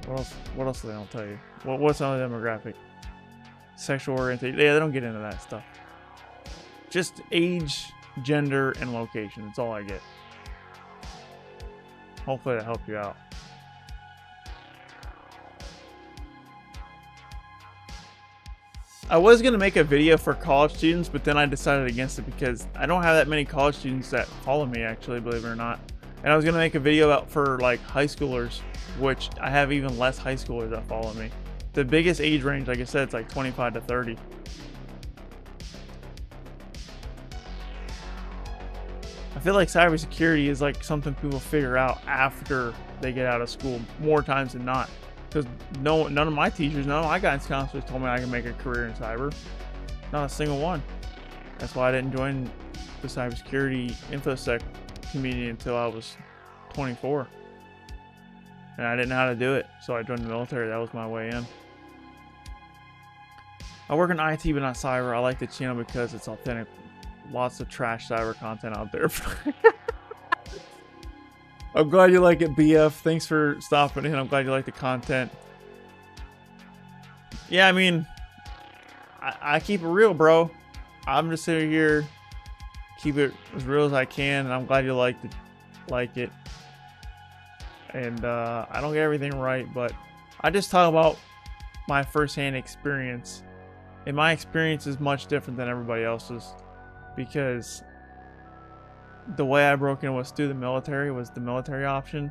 what else do they don't tell you? What's the other demographic? Sexual orientation. Yeah, they don't get into that stuff. Just age, gender, and location. That's all I get. Hopefully that helped you out. I was going to make a video for college students, but then I decided against it because I don't have that many college students that follow me, actually, believe it or not. And I was going to make a video for like high schoolers, which I have even less high schoolers that follow me. The biggest age range, like I said, it's like 25 to 30. I feel like cybersecurity is like something people figure out after they get out of school more times than not. Because none of my teachers, none of my guidance counselors told me I can make a career in cyber. Not a single one. That's why I didn't join the cybersecurity infosec community until I was 24. And I didn't know how to do it, so I joined the military. That was my way in. I work in IT but not cyber. I like the channel because it's authentic. Lots of trash cyber content out there. I'm glad you like it, BF. Thanks for stopping in. I'm glad you like the content. Yeah, I mean, I keep it real, bro. I'm just sitting here, keep it as real as I can, and I'm glad you like it. And I don't get everything right, but I just talk about my first-hand experience. And my experience is much different than everybody else's because the way I broke in was through the military, was the military option,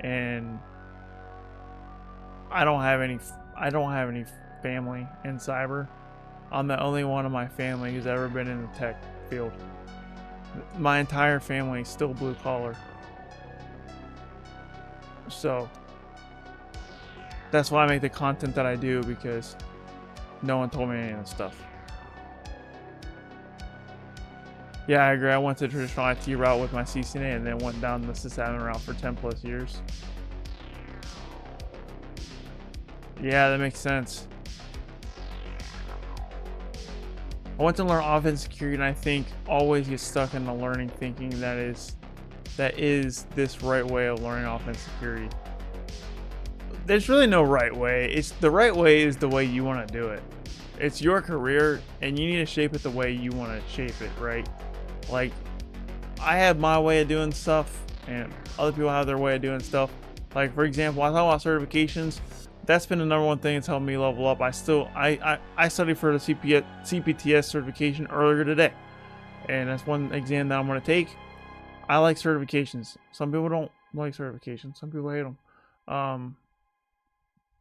and I don't have any family in cyber. I'm the only one in my family who's ever been in the tech field. My entire family is still blue collar. So that's why I make the content that I do, because no one told me any of this stuff. Yeah, I agree. I went the traditional IT route with my CCNA and then went down the sysadmin route for 10 plus years. Yeah, that makes sense. I want to learn offensive security, and I think always get stuck in the learning thinking that is this right way of learning offensive security. There's really no right way. It's the right way is the way you want to do it. It's your career, and you need to shape it the way you want to shape it, right? Like, I have my way of doing stuff, and other people have their way of doing stuff. Like, for example, I talk about certifications. That's been the number one thing that's helped me level up. I studied for the CPTS certification earlier today, and that's one exam that I'm going to take. I like certifications. Some people don't like certifications. Some people hate them.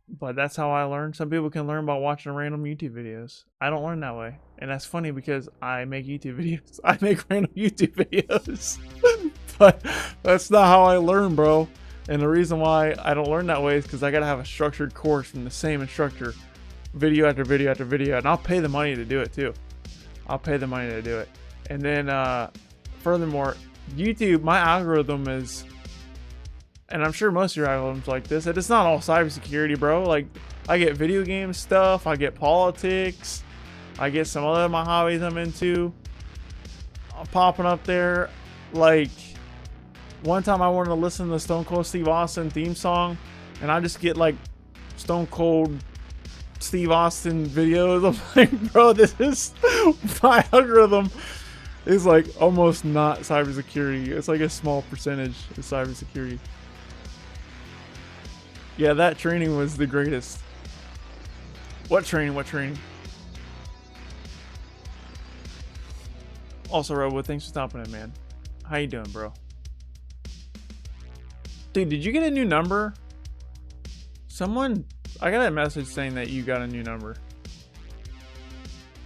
But that's how I learn. Some people can learn by watching random YouTube videos. I don't learn that way. And that's funny because I make YouTube videos. I make random YouTube videos. But that's not how I learn, bro. And the reason why I don't learn that way is because I got to have a structured course from the same instructor, video after video after video. And I'll pay the money to do it too. I'll pay the money to do it. And then furthermore, YouTube, my algorithm is... And I'm sure most of your algorithms like this. It's not all cybersecurity, bro. Like, I get video game stuff. I get politics. I get some other of my hobbies I'm into. I'm popping up there. Like, one time I wanted to listen to the Stone Cold Steve Austin theme song, and I just get like Stone Cold Steve Austin videos. I'm like, bro, this is my algorithm is like almost not cybersecurity. It's like a small percentage of cybersecurity. Yeah, that training was the greatest. What training? What training? Also, Robo, thanks for stopping in, man. How you doing, bro? Dude, did you get a new number? I got a message saying that you got a new number.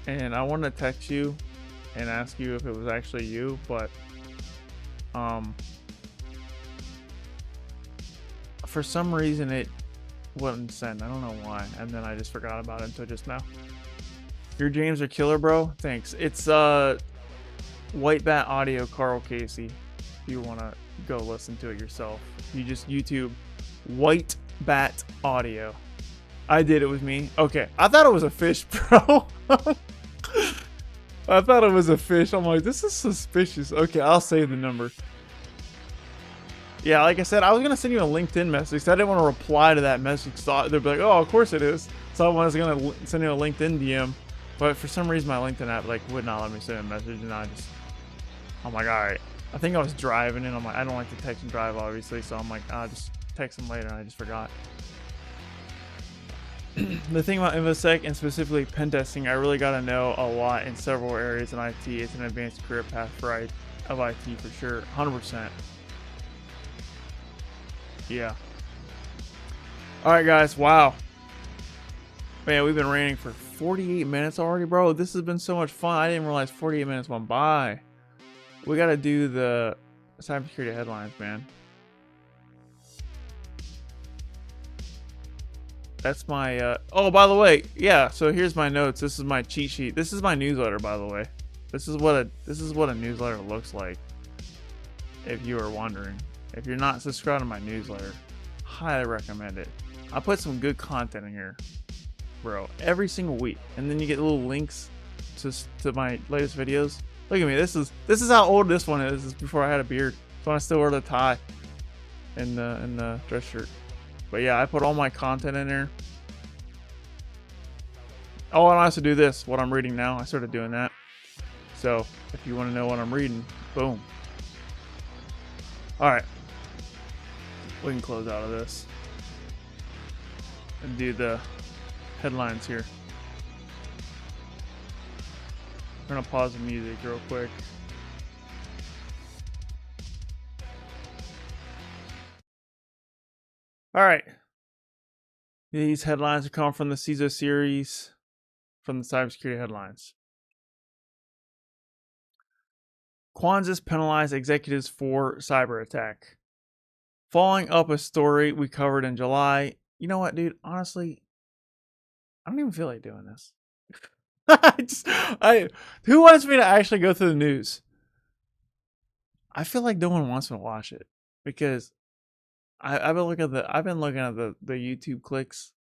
And I wanted to text you and ask you if it was actually you, but for some reason it wouldn't send. I don't know why. And then I just forgot about it until just now. Your James are killer, bro. Thanks. It's White Bat Audio, Carl Casey. If you want to go listen to it yourself, you just YouTube White Bat Audio. I did it with me. Okay, I thought it was a fish, bro. I thought it was a fish. I'm like, this is suspicious. Okay, I'll save the number. Yeah, like I said, I was gonna send you a LinkedIn message. So I didn't want to reply to that message. So they'd be like, "Oh, of course it is." So I was gonna send you a LinkedIn DM, but for some reason my LinkedIn app like would not let me send a message, and I'm like, all right. I think I was driving, and I'm like, I don't like to text and drive, obviously. So I'm like, I'll just text them later, and I just forgot. The thing about infosec and specifically pentesting, I really got to know a lot in several areas in IT. It's an advanced career path for IT for sure, 100%. Yeah. All right, guys. Wow. Man, we've been ranting for 48 minutes already, bro. This has been so much fun. I didn't realize 48 minutes went by. We got to do the cybersecurity headlines, man. That's my, oh, by the way, yeah, so here's my notes. This is my cheat sheet. This is my newsletter, by the way. This is what a newsletter looks like, if you were wondering. If you're not subscribed to my newsletter, highly recommend it. I put some good content in here, bro, every single week. And then you get little links to my latest videos. Look at me. This is how old this one is. This is before I had a beard. So I still wear the tie and the dress shirt. But yeah, I put all my content in there. Oh, and I also do this, what I'm reading now. I started doing that. So if you want to know what I'm reading, boom. All right. We can close out of this and do the headlines here. We're gonna pause the music real quick. All right. These headlines are coming from the CISO series, from the cybersecurity headlines. Qantas penalized executives for cyber attack. Following up a story we covered in July. You know what, dude? Honestly, I don't even feel like doing this. Who wants me to actually go through the news? I feel like no one wants me to watch it because I've been looking at the YouTube clicks,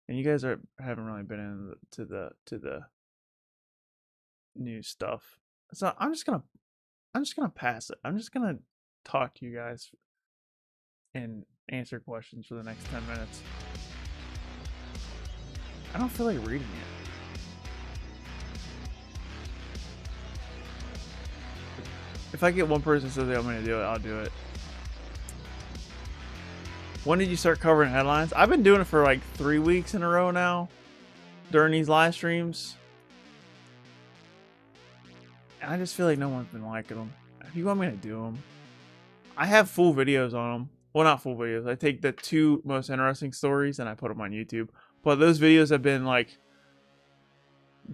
and you guys haven't really been into the news stuff. So I'm just gonna pass it. I'm just gonna talk to you guys and answer questions for the next 10 minutes. I don't feel like reading it. If I get one person who says I'm going to do it, I'll do it. When did you start covering headlines? I've been doing it for like 3 weeks in a row now during these live streams. And I just feel like no one's been liking them. If you want me to do them, I have full videos on them. Well, not full videos. I take the 2 most interesting stories and I put them on YouTube. But those videos have been like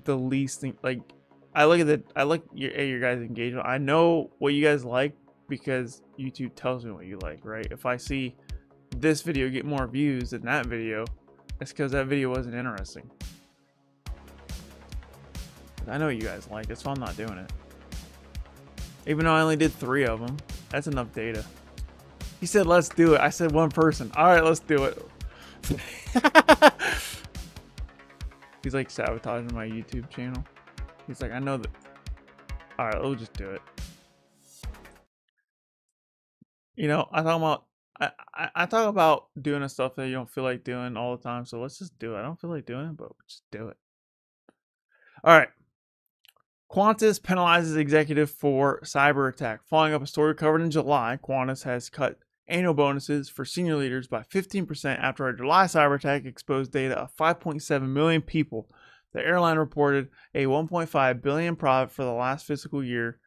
the least thing. Like, I like your guys' engagement. I know what you guys like because YouTube tells me what you like, right? If I see this video get more views than that video, it's because that video wasn't interesting. I know what you guys like. That's why I'm not doing it. Even though I only did 3 of them, that's enough data. He said, let's do it. I said one person. All right, let's do it. He's like sabotaging my YouTube channel. He's like, I know that. All right, we'll just do it. You know, I talk about doing the stuff that you don't feel like doing all the time. So let's just do it. I don't feel like doing it, but just do it. All right. Qantas penalizes executive for cyber attack. Following up a story covered in July, Qantas has cut annual bonuses for senior leaders by 15% after a July cyber attack exposed data of 5.7 million people. The airline reported a 1.5 billion profit for the last fiscal year,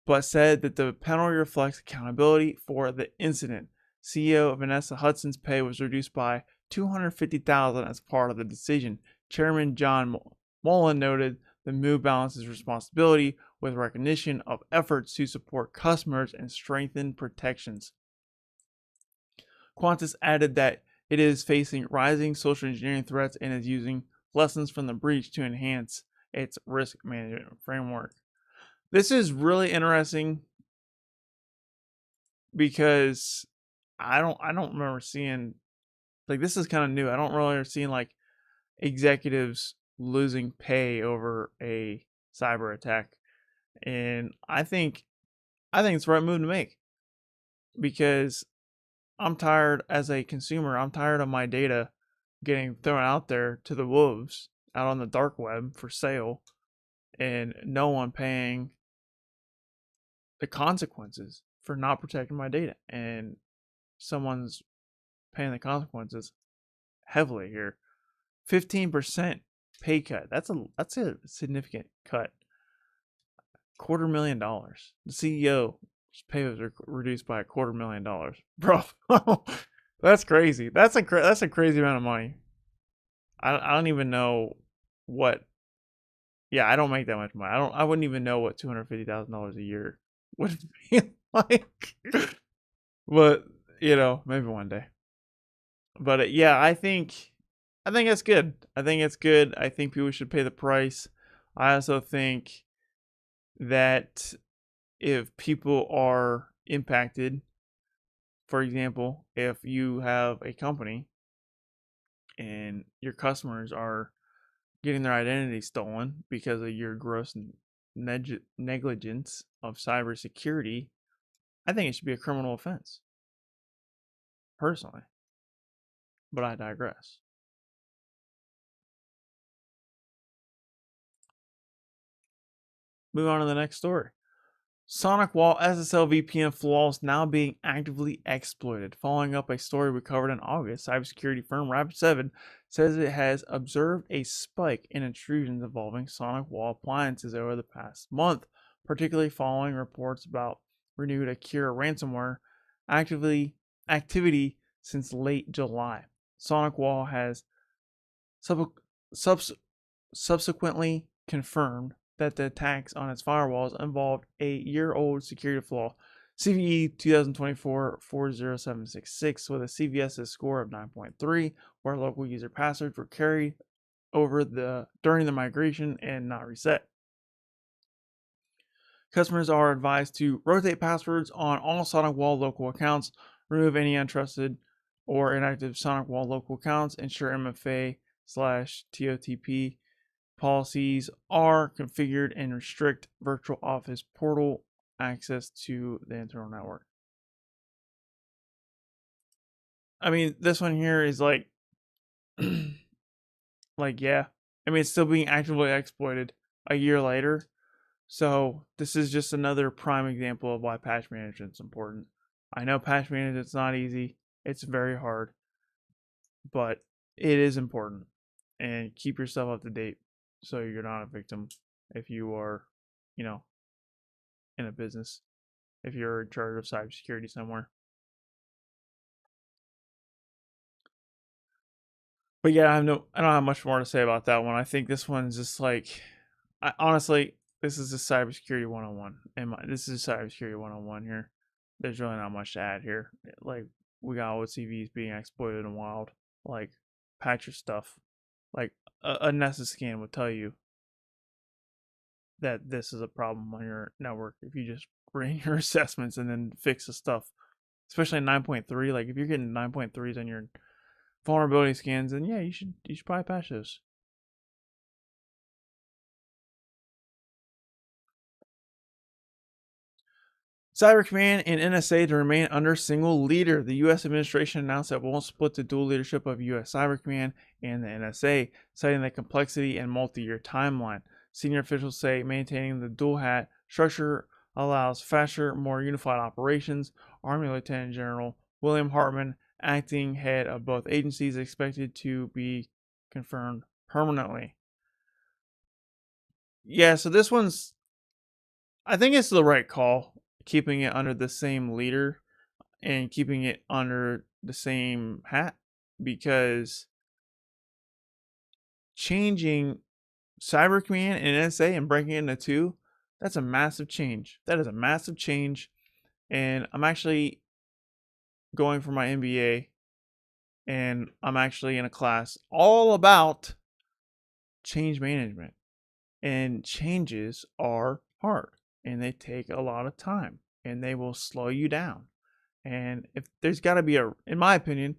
but said that the penalty reflects accountability for the incident. CEO Vanessa Hudson's pay was reduced by $250,000 as part of the decision. Chairman John Mullen noted the move balances responsibility with recognition of efforts to support customers and strengthen protections. Qantas added that it is facing rising social engineering threats and is using lessons from the breach to enhance its risk management framework. This is really interesting because I don't remember seeing, like, this is kind of new. I don't really seeing like executives losing pay over a cyber attack, and I think it's the right move to make because I'm tired as a consumer. I'm tired of my data getting thrown out there to the wolves out on the dark web for sale and no one paying the consequences for not protecting my data, and someone's paying the consequences heavily here. 15% pay cut. That's a significant cut. $250,000. The CEO's pay was reduced by $250,000. Bro, that's crazy. That's a crazy amount of money. I don't even know what. Yeah, I don't make that much money. I wouldn't even know what $250,000 a year would be like. But you know, maybe one day. But yeah, I think that's good. I think it's good. I think people should pay the price. I also think that if people are impacted, for example, if you have a company and your customers are getting their identity stolen because of your gross negligence of cybersecurity, I think it should be a criminal offense, personally. But I digress. Move on to the next story. Sonic Wall SSL VPN flaws now being actively exploited. Following up a story we covered in August, cybersecurity firm Rapid7 says it has observed a spike in intrusions involving Sonic Wall appliances over the past month, particularly following reports about renewed Akira ransomware activity since late July. Sonic Wall has subsequently confirmed that the attacks on its firewalls involved a year-old security flaw, CVE 2024-40766, with a CVS's score of 9.3, where local user passwords were carried over during the migration and not reset. Customers are advised to rotate passwords on all SonicWall local accounts, remove any untrusted or inactive SonicWall local accounts, ensure MFA/TOTP policies are configured, and restrict virtual office portal access to the internal network. I mean, this one here is like, yeah. I mean, it's still being actively exploited a year later. So this is just another prime example of why patch management is important. I know patch management's not easy. It's very hard, but it is important. And keep yourself up to date so you're not a victim if you are, in a business, if you're in charge of cybersecurity somewhere. But yeah, I don't have much more to say about that one. I think this one's just like, honestly, this is a cybersecurity 101. This is cybersecurity 101 here. There's really not much to add here. Like, we got OCVs being exploited and wild. Like, patch your stuff. Like, a Nessus scan would tell you that this is a problem on your network if you just ran your assessments and then fix the stuff. Especially 9.3. Like, if you're getting 9.3s on your vulnerability scans, then yeah, you should probably patch those. Cyber Command and NSA to remain under single leader. The U.S. administration announced that it won't split the dual leadership of U.S. Cyber Command and the NSA, citing the complexity and multi-year timeline. Senior officials say maintaining the dual hat structure allows faster, more unified operations. Army Lieutenant General William Hartman, acting head of both agencies, expected to be confirmed permanently. Yeah, so this one's, I think it's the right call, keeping it under the same leader and keeping it under the same hat, because changing Cyber Command and NSA and breaking it into two, that's a massive change. That is a massive change. And I'm actually going for my MBA, and I'm actually in a class all about change management. And changes are hard and they take a lot of time and they will slow you down. And if there's got to be in my opinion,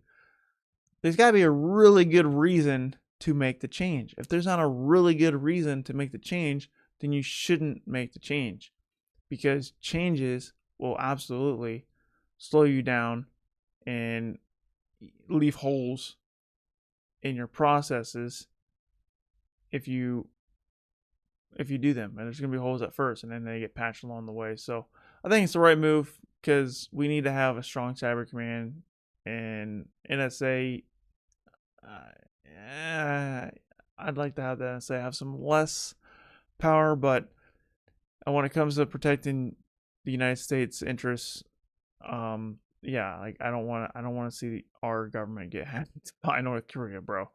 there's got to be a really good reason to make the change. If there's not a really good reason to make the change, then you shouldn't make the change, because changes will absolutely slow you down and leave holes in your processes if you do them. And there's going to be holes at first, and then they get patched along the way. So I think it's the right move, because we need to have a strong cyber command. And NSA, I'd like to have the NSA have some less power, but when it comes to protecting the United States interests, yeah, like I don't want to see our government get hacked by North Korea, bro.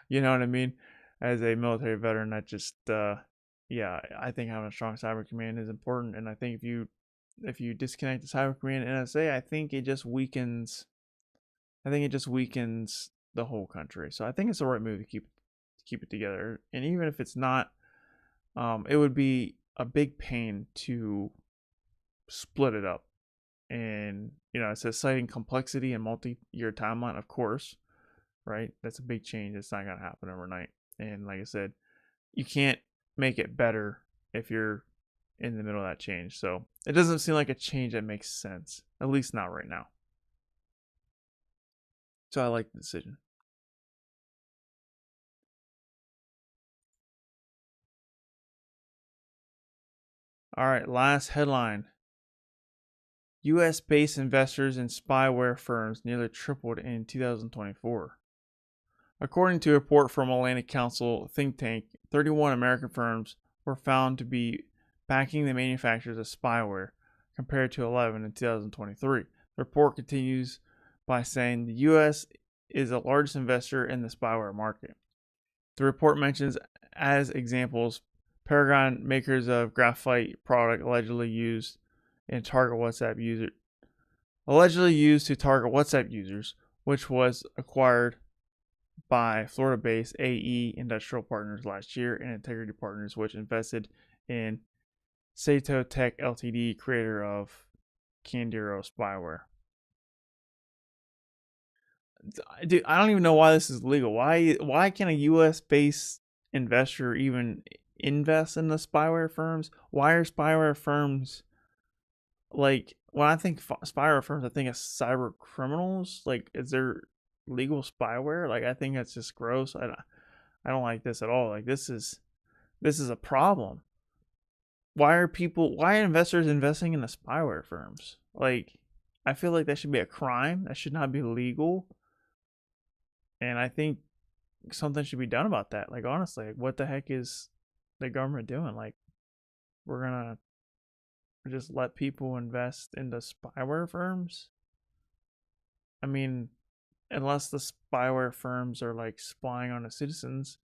You know what I mean? As a military veteran, that just yeah, I think having a strong cyber command is important. And I think if you disconnect the cyber command and NSA, I think it just weakens the whole country. So I think it's the right move to keep it together. And even if it's not, it would be a big pain to split it up. And it says citing complexity and multi-year timeline, of course, right? That's a big change. It's not gonna happen overnight. And like I said, you can't make it better if you're in the middle of that change. So it doesn't seem like a change that makes sense, at least not right now. So I like the decision. All right, last headline. US-based investors in spyware firms nearly tripled in 2024. According to a report from Atlantic Council think tank, 31 American firms were found to be backing the manufacturers of spyware, compared to 11 in 2023. The report continues by saying the U.S. is the largest investor in the spyware market. The report mentions as examples Paragon, makers of graphite product allegedly used to target WhatsApp users, which was acquired by Florida-based AE Industrial Partners last year, and Integrity Partners, which invested in Sato Tech Ltd, creator of Candero spyware. Dude, I don't even know why this is legal. Why can a US-based investor even invest in the spyware firms? Why are spyware firms, like, when I think spyware firms, I think of cyber criminals. Like, is there legal spyware? Like, I think that's just gross. I don't like this at all. Like, this is a problem. Why are investors investing in the spyware firms? Like, I feel like that should be a crime. That should not be legal. And I think something should be done about that. Like, honestly, what the heck is the government doing? Like, we're gonna just let people invest into spyware firms? I mean, unless the spyware firms are like spying on the citizens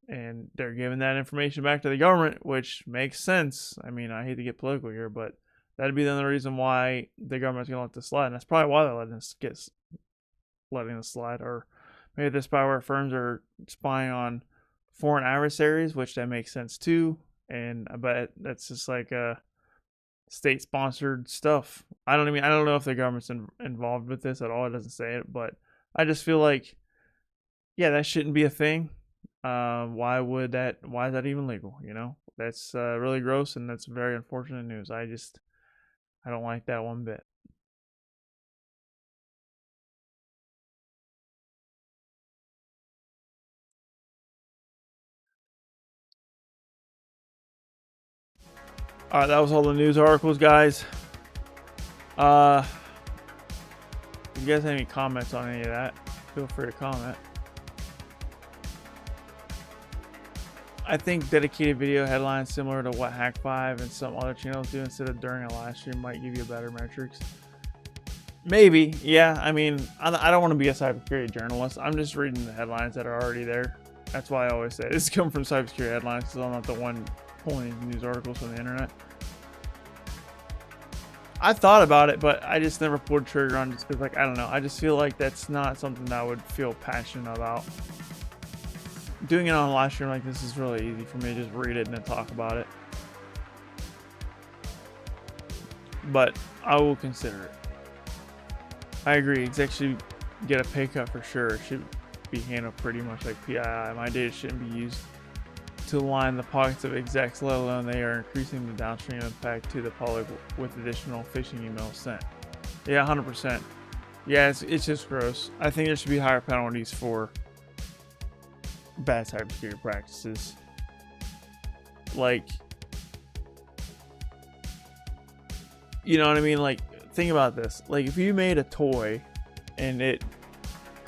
and they're giving that information back to the government, which makes sense. I mean, I hate to get political here, but that'd be the only reason why the government's gonna let this slide. And that's probably why they're letting this slide. Or maybe the spyware firms are spying on foreign adversaries, which that makes sense too. And I bet that's just like state-sponsored stuff. I don't know if the government's involved with this at all. It doesn't say it, but I just feel like, yeah, that shouldn't be a thing. Why is that even legal? You know, that's really gross, and that's very unfortunate news. I don't like that one bit. All right, that was all the news articles, guys. If you guys have any comments on any of that, feel free to comment. I think dedicated video headlines similar to what Hack5 and some other channels do instead of during a live stream might give you better metrics. Maybe, yeah. I mean, I don't want to be a cybersecurity journalist. I'm just reading the headlines that are already there. That's why I always say this comes from cybersecurity headlines, because I'm not the one pulling these news articles from the internet. I thought about it, but I just never pulled the trigger on it, just because, like, I don't know. I just feel like that's not something that I would feel passionate about. Doing it on a live stream like this is really easy for me to just read it and then talk about it. But I will consider it. I agree. Execs should get a pay cut for sure. It should be handled pretty much like PII. My data shouldn't be used to line the pockets of execs, let alone they are increasing the downstream impact to the public with additional phishing emails sent. Yeah, 100%. Yeah, it's just gross. I think there should be higher penalties for bad cybersecurity practices. Like, you know what I mean? Like, think about this. Like, if you made a toy and it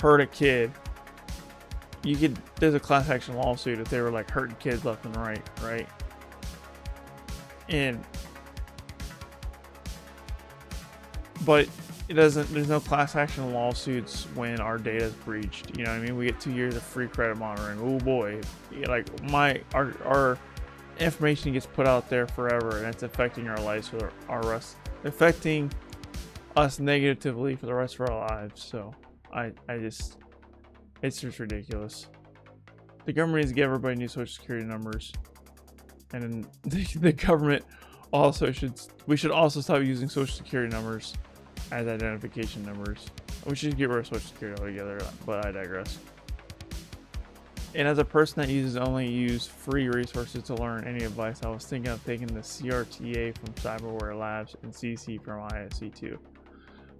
hurt a kid, there's a class action lawsuit if they were like hurting kids left and right, right? But there's no class action lawsuits when our data is breached. You know what I mean? We get 2 years of free credit monitoring. Oh boy, like our information gets put out there forever, and it's affecting our lives affecting us negatively for the rest of our lives. So it's just ridiculous. The government needs to give everybody new social security numbers, and the government we should also stop using social security numbers as identification numbers. We should get rid of social security altogether, but I digress. And as a person that only use free resources to learn any advice, I was thinking of taking the CRTA from Cyberware Labs and CC from ISC2.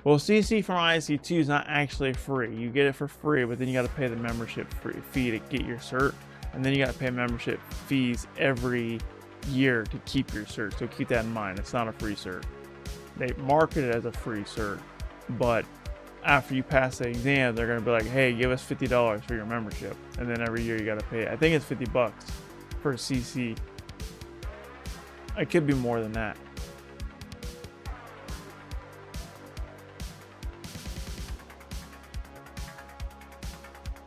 Well, CC from ISC2 is not actually free. You get it for free, but then you got to pay the membership fee to get your cert, and then you got to pay membership fees every year to keep your cert. So keep that in mind. It's not a free cert. They market it as a free cert, but after you pass the exam, they're going to be like, hey, give us $50 for your membership. And then every year you got to pay, I think it's $50 for CC. It could be more than that.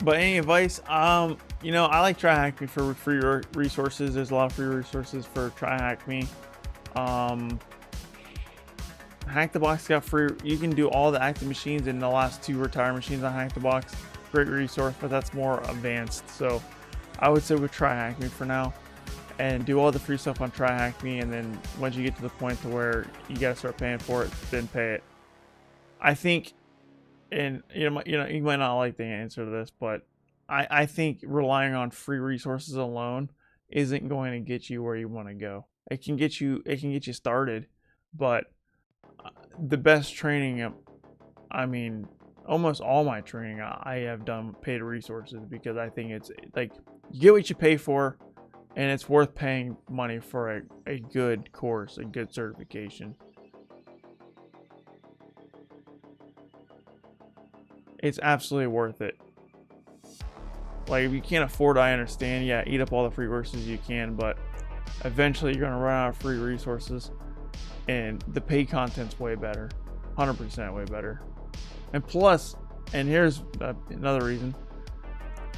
But any advice? You know, I like TryHackMe for free resources. There's a lot of free resources for TryHackMe. Hack the Box got free. You can do all the active machines in the last 2 retired machines on Hack the Box. Great resource, but that's more advanced. So I would say we TryHackMe for now, and do all the free stuff on TryHackMe. And then once you get to the point to where you gotta start paying for it, then pay it. I think, and you might not like the answer to this, but I think relying on free resources alone isn't going to get you where you want to go. It can get you started, but the best training, I mean, almost all my training I have done paid resources, because I think it's like you get what you pay for, and it's worth paying money for a good course, a good certification. It's absolutely worth it. Like, if you can't afford it, I understand. Yeah, eat up all the free resources you can, but eventually you're gonna run out of free resources, and the paid content's way better, 100% way better. And plus, and here's another reason: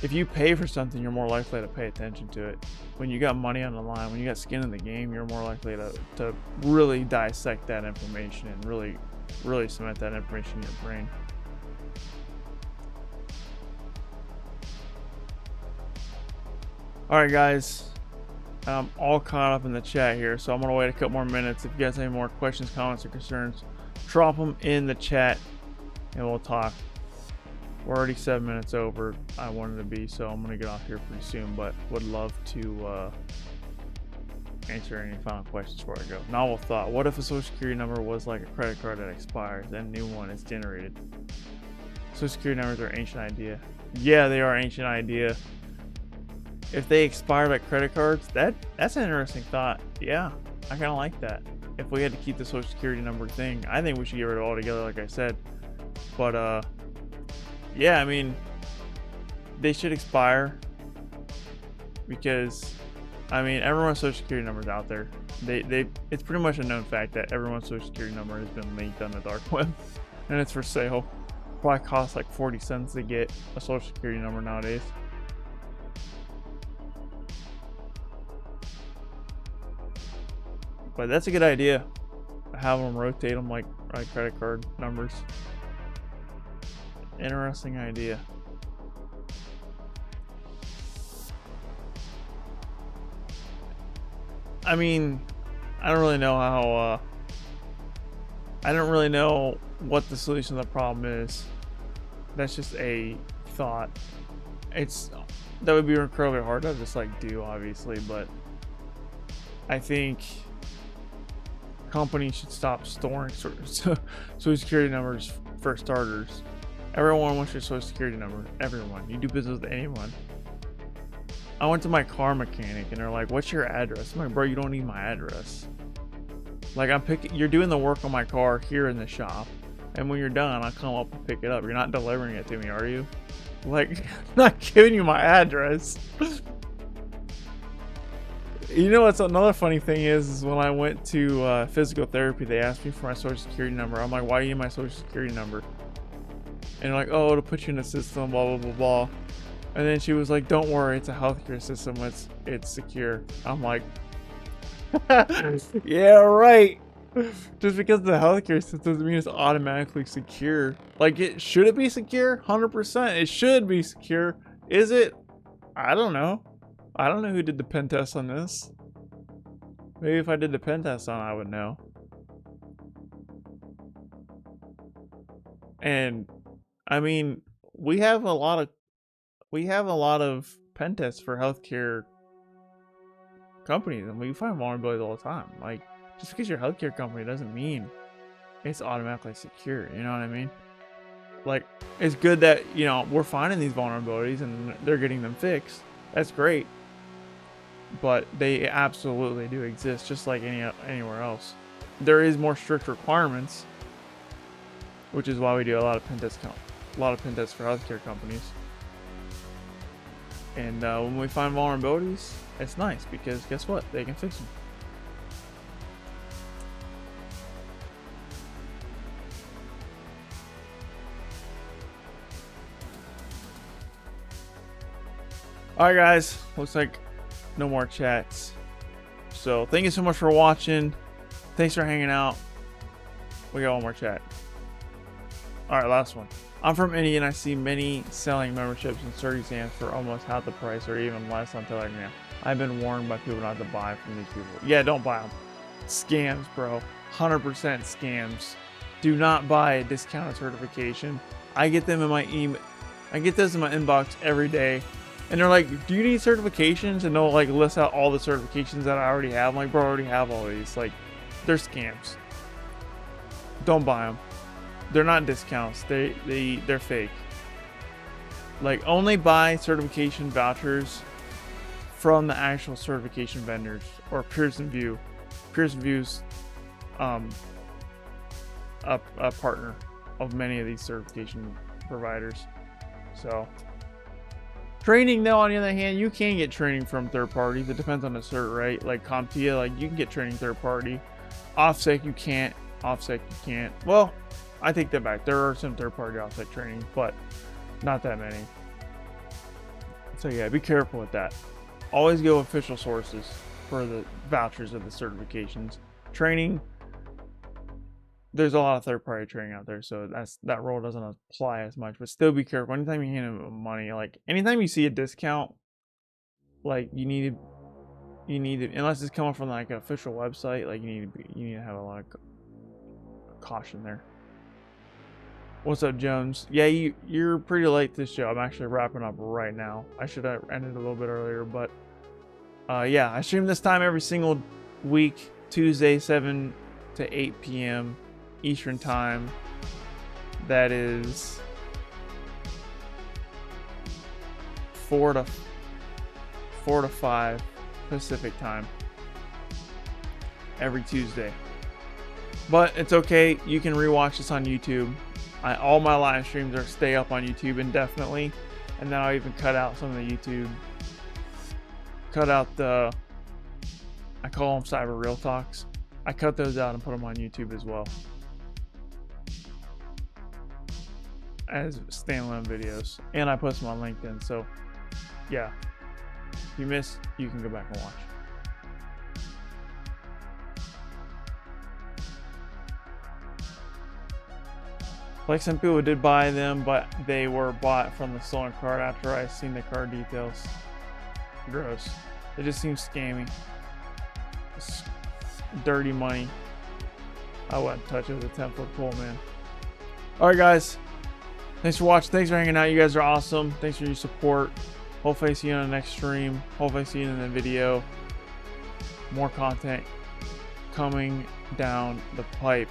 if you pay for something, you're more likely to pay attention to it. When you got money on the line, when you got skin in the game, you're more likely to really dissect that information and really cement that information in your brain. Alright guys, I'm all caught up in the chat here, so I'm going to wait a couple more minutes. If you guys have any more questions, comments, or concerns, drop them in the chat and we'll talk. We're already 7 minutes over I wanted to be, so I'm going to get off here pretty soon, but would love to answer any final questions before I go. Novel thought: what if a social security number was like a credit card that expires and a new one is generated? Social security numbers are an ancient idea. Yeah, they are an ancient idea. If they expire like credit cards, that's an interesting thought. Yeah, I kind of like that. If we had to keep the social security number thing, I think we should get rid of it altogether, like I said. But yeah, I mean, they should expire, because I mean, everyone's social security number is out there. It's pretty much a known fact that everyone's social security number has been leaked on the dark web, and it's for sale. Probably costs like 40 cents to get a social security number nowadays. But that's a good idea. Have them rotate them like credit card numbers. Interesting idea. I mean, I don't really know how. I don't really know what the solution to the problem is. That's just a thought. That would be incredibly hard to just like do, obviously, but I think companies should stop storing social security numbers for starters. Everyone wants your social security number. Everyone. You do business with anyone. I went to my car mechanic and they're like, "What's your address?" I'm like, "Bro, you don't need my address. Like, you're doing the work on my car here in the shop, and when you're done, I'll come up and pick it up. You're not delivering it to me, are you? Like, I'm not giving you my address." You know what's another funny thing is when I went to physical therapy, they asked me for my social security number. I'm like, "Why do you need my social security number?" And they're like, "Oh, to put you in the system, blah, blah, blah, blah." And then she was like, "Don't worry, it's a healthcare system. It's secure." I'm like, yeah, right. Just because the healthcare system doesn't mean it's automatically secure. Like, should it be secure? 100%. It should be secure. Is it? I don't know. I don't know who did the pen test on this. Maybe if I did the pen test on it, I would know. And I mean, we have a lot of pen tests for healthcare companies, and we find vulnerabilities all the time. Like, just because you're a healthcare company doesn't mean it's automatically secure. You know what I mean? Like, it's good that, you know, we're finding these vulnerabilities and they're getting them fixed. That's great. But they absolutely do exist, just like anywhere else. There is more strict requirements, which is why we do a lot of pen tests for healthcare companies. And when we find vulnerabilities, it's nice, because guess what? They can fix them. Alright guys, looks like no more chats. So thank you so much for watching. Thanks for hanging out. We got one more chat. Alright, last one. I'm from India and I see many selling memberships and cert exams for almost half the price or even less on Telegram. I've been warned by people not to buy from these people. Yeah, don't buy them. Scams, bro. 100% scams. Do not buy a discounted certification. I get them in my email. I get those in my inbox every day. And they're like, do you need certifications? And they'll like list out all the certifications that I already have. I'm like, bro, I already have all these. Like, they're scams. Don't buy them. They're not discounts. They're fake. Like, only buy certification vouchers from the actual certification vendors or Pearson VUE. Pearson VUE's a partner of many of these certification providers. So training though, on the other hand, you can get training from third parties. It depends on the cert, right? Like CompTIA, like you can get training third party. OffSec you can't. OffSec you can't. Well, I take that back. There are some third party OffSec training, but not that many. So yeah, be careful with that. Always go official sources for the vouchers of the certifications. Training, there's a lot of third-party training out there, so that rule doesn't apply as much. But still be careful. Anytime you hand them money, like anytime you see a discount, like you need to, unless it's coming from like an official website, like you need to have a lot of caution there. What's up, Jones? Yeah, you're pretty late this show. I'm actually wrapping up right now. I should have ended a little bit earlier, but yeah, I stream this time every single week, Tuesday 7 to 8 p.m. Eastern time. That is 4 to 5 Pacific time every Tuesday. But it's okay, you can rewatch this on YouTube. All my live streams stay up on YouTube indefinitely, and then I'll even cut out some of the YouTube. Cut out the, I call them Cyber Real Talks. I cut those out and put them on YouTube as well as standalone videos, and I post them on LinkedIn. So yeah, if you missed, you can go back and watch. Like some people did buy them, but they were bought from the stolen card after I seen the card details. Gross. It just seems scammy. It's dirty money. I wouldn't touch it with a 10-foot pole, man. Alright guys, thanks for watching, thanks for hanging out. You guys are awesome. Thanks for your support. Hopefully I see you on the next stream. Hopefully I see you in the video. More content coming down the pipe.